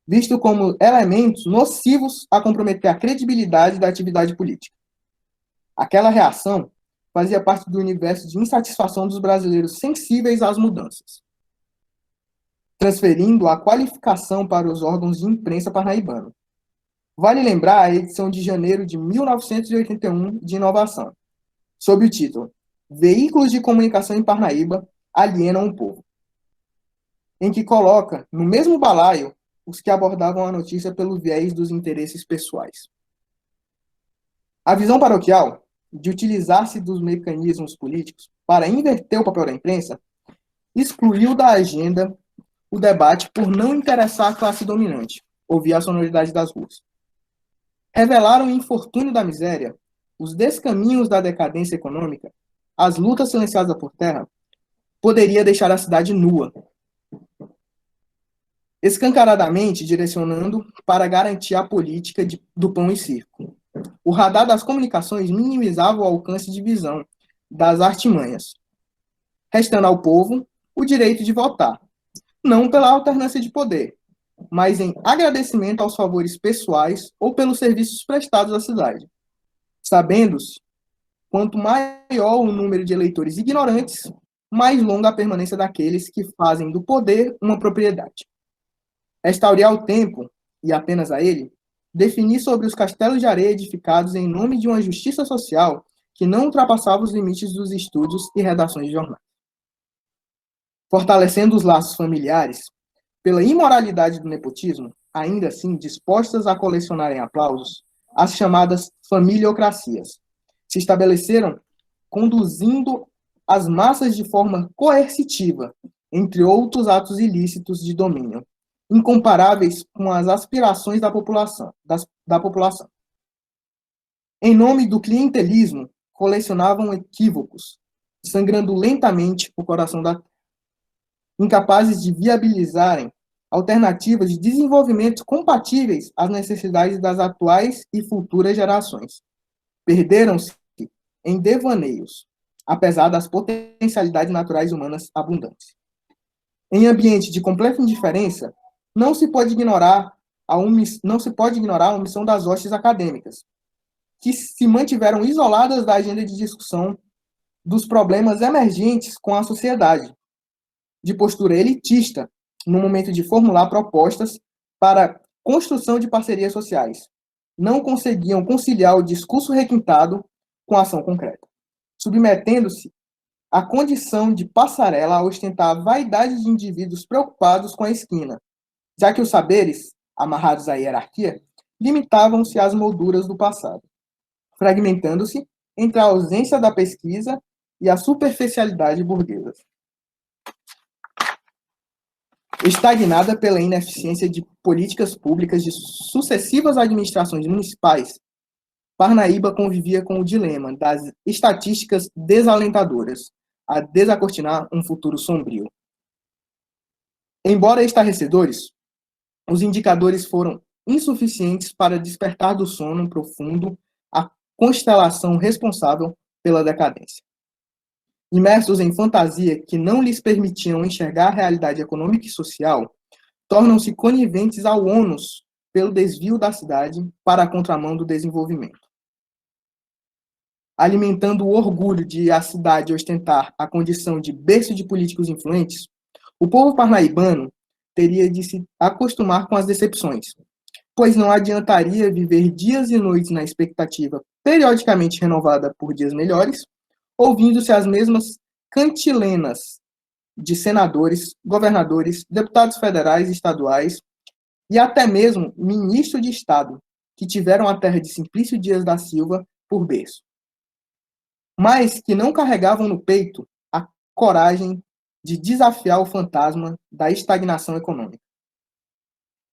Speaker 6: visto como elementos nocivos a comprometer a credibilidade da atividade política. Aquela reação fazia parte do universo de insatisfação dos brasileiros sensíveis às mudanças. transferindo a qualificação para os órgãos de imprensa parnaibano. Vale lembrar a edição de janeiro de 1981 de Inovação, sob o título Veículos de Comunicação em Parnaíba alienam o povo, em que coloca no mesmo balaio os que abordavam a notícia pelo viés dos interesses pessoais. A visão paroquial de utilizar-se dos mecanismos políticos para inverter o papel da imprensa excluiu da agenda o debate por não interessar a classe dominante, ouvir a sonoridade das ruas. Revelaram o infortúnio da miséria, os descaminhos da decadência econômica, as lutas silenciadas por terra, poderia deixar a cidade nua, escancaradamente direcionando para garantir a política do pão e circo. O radar das comunicações minimizava o alcance de visão das artimanhas, restando ao povo o direito de votar, não pela alternância de poder, mas em agradecimento aos favores pessoais ou pelos serviços prestados à cidade, sabendo-se, quanto maior o número de eleitores ignorantes, mais longa a permanência daqueles que fazem do poder uma propriedade. Restaurar ao tempo, e apenas a ele, definir sobre os castelos de areia edificados em nome de uma justiça social que não ultrapassava os limites dos estúdios e redações de jornais. Fortalecendo os laços familiares, pela imoralidade do nepotismo, ainda assim dispostas a colecionarem aplausos, as chamadas familiocracias se estabeleceram conduzindo as massas de forma coercitiva, entre outros atos ilícitos de domínio, incomparáveis com as aspirações da população. Em nome do clientelismo, colecionavam equívocos, sangrando lentamente o coração da terra, incapazes de viabilizarem alternativas de desenvolvimento compatíveis às necessidades das atuais e futuras gerações. Perderam-se em devaneios, apesar das potencialidades naturais humanas abundantes. Em ambiente de completa indiferença, não se pode ignorar a omissão das hostes acadêmicas, que se mantiveram isoladas da agenda de discussão dos problemas emergentes com a sociedade, de postura elitista, no momento de formular propostas para construção de parcerias sociais. Não conseguiam conciliar o discurso requintado com a ação concreta, submetendo-se à condição de passarela a ostentar a vaidade de indivíduos preocupados com a esquina, já que os saberes, amarrados à hierarquia, limitavam-se às molduras do passado, fragmentando-se entre a ausência da pesquisa e a superficialidade burguesa. Estagnada pela ineficiência de políticas públicas de sucessivas administrações municipais, Parnaíba convivia com o dilema das estatísticas desalentadoras, a desacortinar um futuro sombrio. Embora estarrecedores, os indicadores foram insuficientes para despertar do sono profundo a constelação responsável pela decadência. Imersos em fantasia que não lhes permitiam enxergar a realidade econômica e social, tornam-se coniventes ao ônus pelo desvio da cidade para a contramão do desenvolvimento. Alimentando o orgulho de a cidade ostentar a condição de berço de políticos influentes, o povo parnaibano teria de se acostumar com as decepções, pois não adiantaria viver dias e noites na expectativa periodicamente renovada por dias melhores, ouvindo-se as mesmas cantilenas de senadores, governadores, deputados federais e estaduais e até mesmo ministro de Estado, que tiveram a terra de Simplício Dias da Silva por berço, mas que não carregavam no peito a coragem de desafiar o fantasma da estagnação econômica.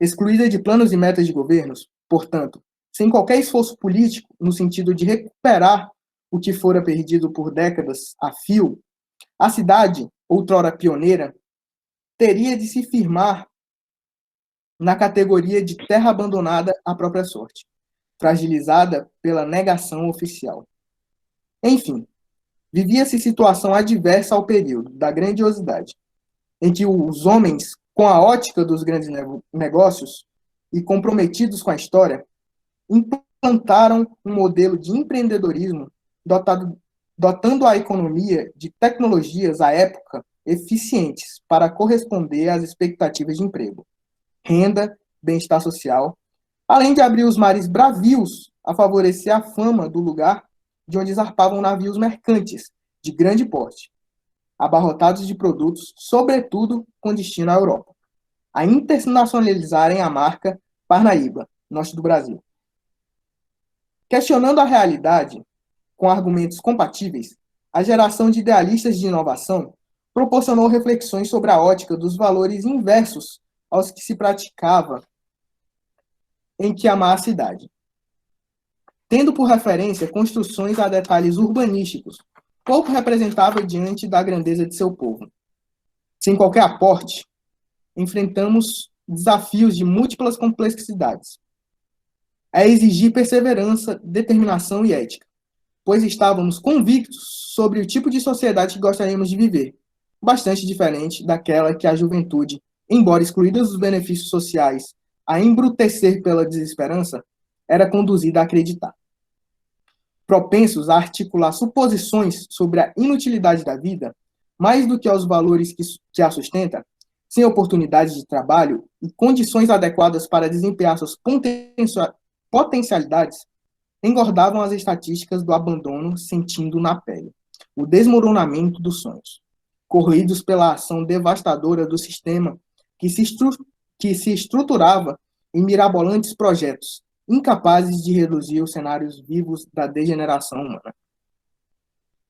Speaker 6: Excluída de planos e metas de governos, portanto, sem qualquer esforço político no sentido de recuperar o que fora perdido por décadas a fio, a cidade, outrora pioneira, teria de se firmar na categoria de terra abandonada à própria sorte, fragilizada pela negação oficial. Enfim, vivia-se situação adversa ao período da grandiosidade, em que os homens, com a ótica dos grandes negócios e comprometidos com a história, implantaram um modelo de empreendedorismo dotando a economia de tecnologias à época eficientes para corresponder às expectativas de emprego, renda, bem-estar social, além de abrir os mares bravios a favorecer a fama do lugar de onde zarpavam navios mercantes de grande porte, abarrotados de produtos, sobretudo com destino à Europa, a internacionalizarem a marca Parnaíba, norte do Brasil. Questionando a realidade com argumentos compatíveis, a geração de idealistas de inovação proporcionou reflexões sobre a ótica dos valores inversos aos que se praticava em que amar a cidade, tendo por referência construções a detalhes urbanísticos, pouco representável diante da grandeza de seu povo. Sem qualquer aporte, enfrentamos desafios de múltiplas complexidades. É exigir perseverança, determinação e ética, pois estávamos convictos sobre o tipo de sociedade que gostaríamos de viver, bastante diferente daquela que a juventude, embora excluída dos benefícios sociais, a embrutecer pela desesperança, era conduzida a acreditar. Propensos a articular suposições sobre a inutilidade da vida, mais do que aos valores que a sustenta, sem oportunidades de trabalho e condições adequadas para desempenhar suas potencialidades, engordavam as estatísticas do abandono, sentindo na pele o desmoronamento dos sonhos, corroídos pela ação devastadora do sistema que se estruturava em mirabolantes projetos, incapazes de reduzir os cenários vivos da degeneração humana.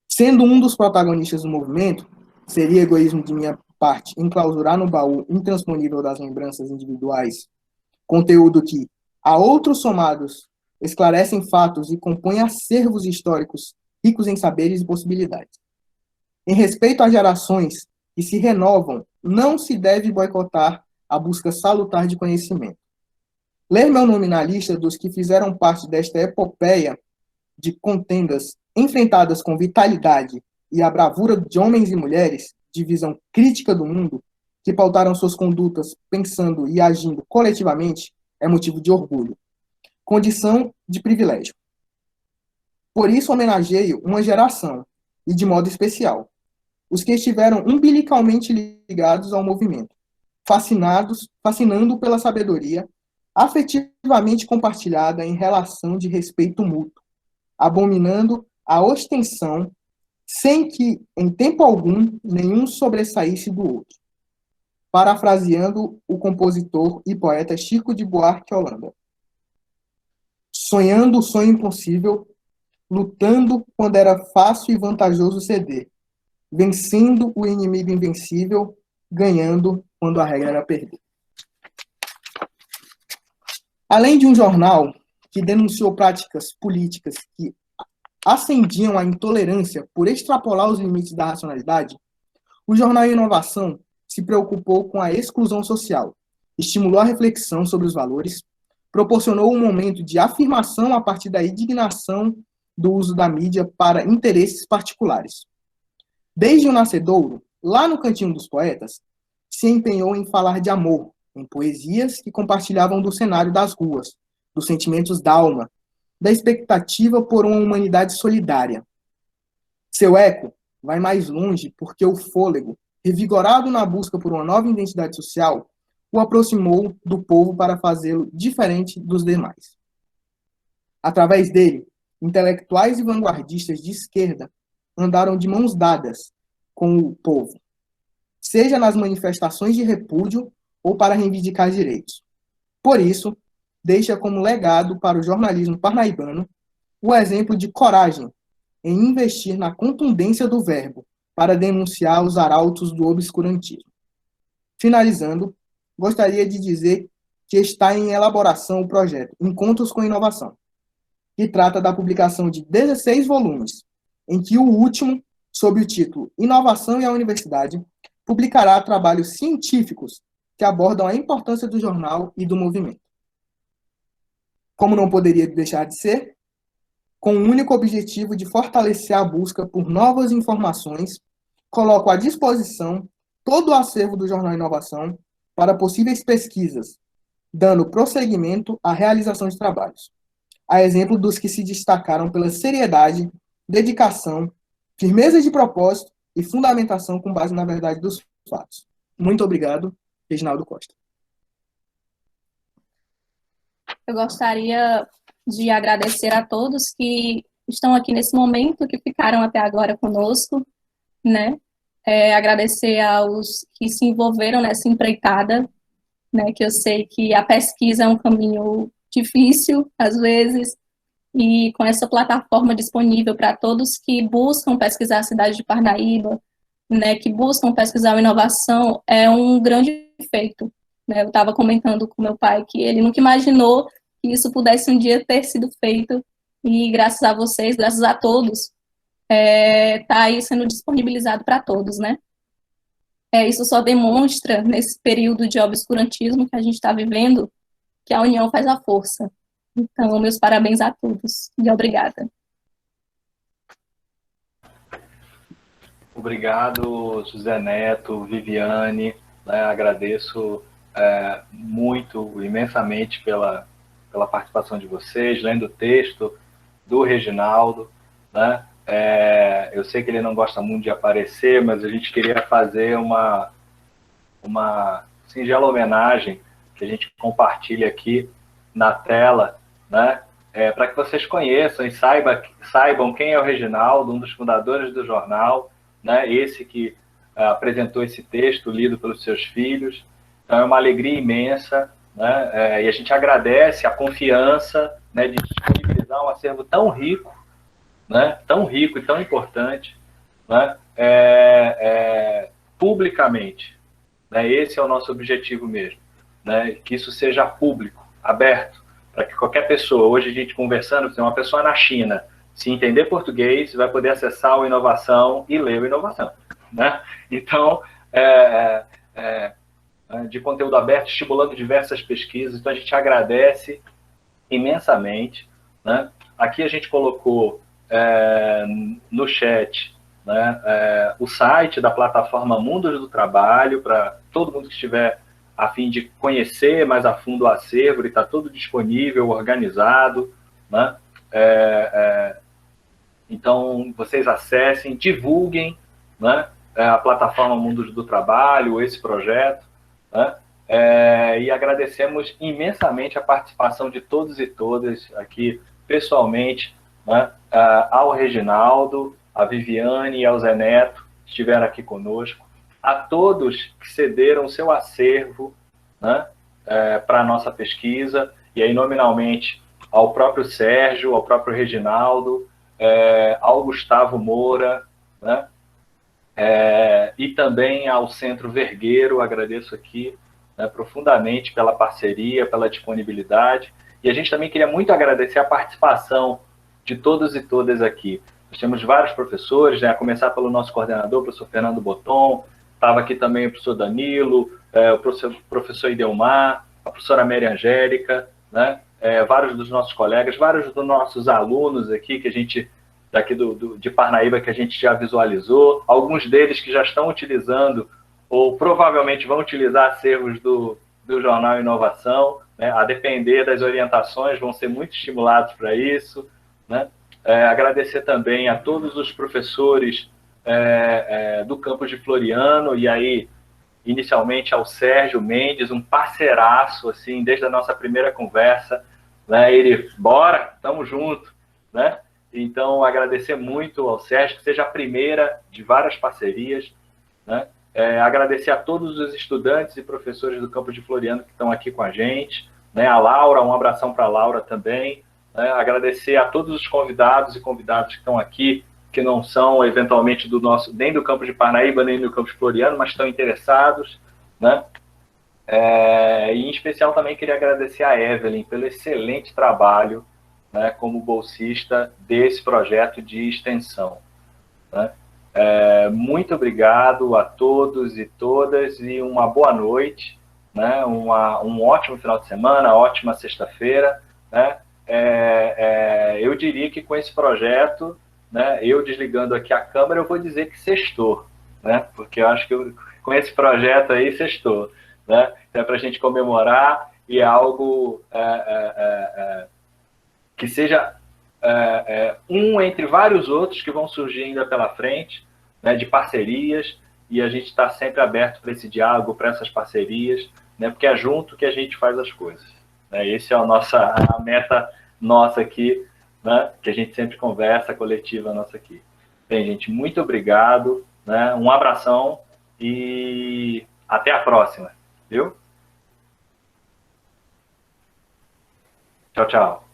Speaker 6: Sendo um dos protagonistas do movimento, seria egoísmo de minha parte enclausurar no baú intransponível das lembranças individuais conteúdo que, a outros somados, esclarecem fatos e compõem acervos históricos ricos em saberes e possibilidades. Em respeito às gerações que se renovam, não se deve boicotar a busca salutar de conhecimento. Ler meu nome na lista dos que fizeram parte desta epopeia de contendas enfrentadas com vitalidade e a bravura de homens e mulheres de visão crítica do mundo, que pautaram suas condutas pensando e agindo coletivamente, é motivo de orgulho, condição de privilégio. Por isso homenageio uma geração, e de modo especial, os que estiveram umbilicalmente ligados ao movimento, fascinando pela sabedoria, afetivamente compartilhada em relação de respeito mútuo, abominando a ostensão, sem que, em tempo algum, nenhum sobressaísse do outro. Parafraseando o compositor e poeta Chico de Buarque Holanda. Sonhando o sonho impossível, lutando quando era fácil e vantajoso ceder, vencendo o inimigo invencível, ganhando quando a regra era perder. Além de um jornal que denunciou práticas políticas que ascendiam à intolerância por extrapolar os limites da racionalidade, o jornal Inovação se preocupou com a exclusão social, estimulou a reflexão sobre os valores, proporcionou um momento de afirmação a partir da indignação do uso da mídia para interesses particulares. Desde o nascedouro, lá no Cantinho dos Poetas, se empenhou em falar de amor, em poesias que compartilhavam do cenário das ruas, dos sentimentos da alma, da expectativa por uma humanidade solidária. Seu eco vai mais longe porque o fôlego, revigorado na busca por uma nova identidade social, o aproximou do povo para fazê-lo diferente dos demais. Através dele, intelectuais e vanguardistas de esquerda andaram de mãos dadas com o povo, seja nas manifestações de repúdio ou para reivindicar direitos. Por isso, deixa como legado para o jornalismo parnaibano o exemplo de coragem em investir na contundência do verbo para denunciar os arautos do obscurantismo. Finalizando, gostaria de dizer que está em elaboração o projeto Encontros com Inovação, que trata da publicação de 16 volumes, em que o último, sob o título Inovação e a Universidade, publicará trabalhos científicos que abordam a importância do jornal e do movimento. Como não poderia deixar de ser, com o único objetivo de fortalecer a busca por novas informações, coloco à disposição todo o acervo do Jornal Inovação para possíveis pesquisas, dando prosseguimento à realização de trabalhos, a exemplo dos que se destacaram pela seriedade, dedicação, firmeza de propósito e fundamentação com base na verdade dos fatos. Muito obrigado, Reginaldo Costa.
Speaker 5: Eu gostaria de agradecer a todos que estão aqui nesse momento, que ficaram até agora conosco, né? Agradecer aos que se envolveram nessa empreitada, né? Que eu sei que a pesquisa é um caminho difícil, às vezes, e com essa plataforma disponível para todos que buscam pesquisar a cidade de Parnaíba, né? Que buscam pesquisar a inovação, é um grande feito, né? Eu estava comentando com meu pai que ele nunca imaginou que isso pudesse um dia ter sido feito, e graças a vocês, graças a todos, está aí sendo disponibilizado para todos, né? Isso só demonstra, nesse período de obscurantismo que a gente está vivendo, que a união faz a força. Então, meus parabéns a todos, e obrigada.
Speaker 1: Obrigado, José Neto, Viviane, né? Agradeço muito, imensamente pela participação de vocês, lendo o texto do Reginaldo, né? Eu sei que ele não gosta muito de aparecer, mas a gente queria fazer uma singela homenagem que a gente compartilha aqui na tela, né? Para que vocês conheçam e saibam quem é o Reginaldo, um dos fundadores do jornal, né? Esse que apresentou esse texto lido pelos seus filhos. Então é uma alegria imensa, né? E a gente agradece a confiança, né, de disponibilizar um acervo tão rico, né? Tão rico e tão importante, né? Publicamente, né? Esse é o nosso objetivo mesmo, né? Que isso seja público, aberto, para que qualquer pessoa, hoje a gente conversando, se uma pessoa na China, se entender português, vai poder acessar o Inovação e ler o Inovação, né? Então, de conteúdo aberto, estimulando diversas pesquisas. Então, a gente agradece imensamente, né? Aqui a gente colocou no chat, né, o site da plataforma Mundos do Trabalho, para todo mundo que estiver a fim de conhecer mais a fundo o acervo, ele está todo disponível, organizado, né? Então, vocês acessem, divulguem, né, a plataforma Mundos do Trabalho, esse projeto, né? E agradecemos imensamente a participação de todos e todas aqui, pessoalmente, né, ao Reginaldo, a Viviane e ao Zé Neto, que estiveram aqui conosco, a todos que cederam o seu acervo, né, para a nossa pesquisa, e aí nominalmente ao próprio Sérgio, ao próprio Reginaldo, ao Gustavo Moura, né, e também ao Centro Vergueiro. Agradeço aqui, né, profundamente pela parceria, pela disponibilidade, e a gente também queria muito agradecer a participação de todos e todas aqui. Nós temos vários professores, né, a começar pelo nosso coordenador, o professor Fernando Boton, estava aqui também o professor Danilo, o professor Idelmar, a professora Mary Angélica, né, vários dos nossos colegas, vários dos nossos alunos aqui, que a gente, daqui de Parnaíba, que a gente já visualizou, alguns deles que já estão utilizando, ou provavelmente vão utilizar acervos do Jornal Inovação, né, a depender das orientações, vão ser muito estimulados para isso, né? Agradecer também a todos os professores do campus de Floriano, e aí, inicialmente, ao Sérgio Mendes, um parceiraço, assim, desde a nossa primeira conversa, né? Ele, bora, estamos juntos, né? Então, agradecer muito ao Sérgio, que seja a primeira de várias parcerias, né? Agradecer a todos os estudantes e professores do campus de Floriano que estão aqui com a gente, né? A Laura, um abração para a Laura também, né? Agradecer a todos os convidados e convidadas que estão aqui, que não são, eventualmente, nem do campus de Parnaíba, nem do campus de Floriano, mas estão interessados, né? E, em especial, também queria agradecer a Evelyn pelo excelente trabalho, né, como bolsista desse projeto de extensão, né? Muito obrigado a todos e todas, e uma boa noite, né? Um ótimo final de semana, ótima sexta-feira, né? Eu diria que com esse projeto, né, eu desligando aqui a câmera, eu vou dizer que sextou, né? Porque eu acho que com esse projeto aí, sextou, né? Então, é para a gente comemorar, e é algo que seja um entre vários outros que vão surgir ainda pela frente, né, de parcerias, e a gente está sempre aberto para esse diálogo, para essas parcerias, né, porque é junto que a gente faz as coisas. Né? Essa é a meta nossa aqui, né, que a gente sempre conversa, coletiva nossa aqui. Bem, gente, muito obrigado, né, um abração e até a próxima, viu? Tchau, tchau.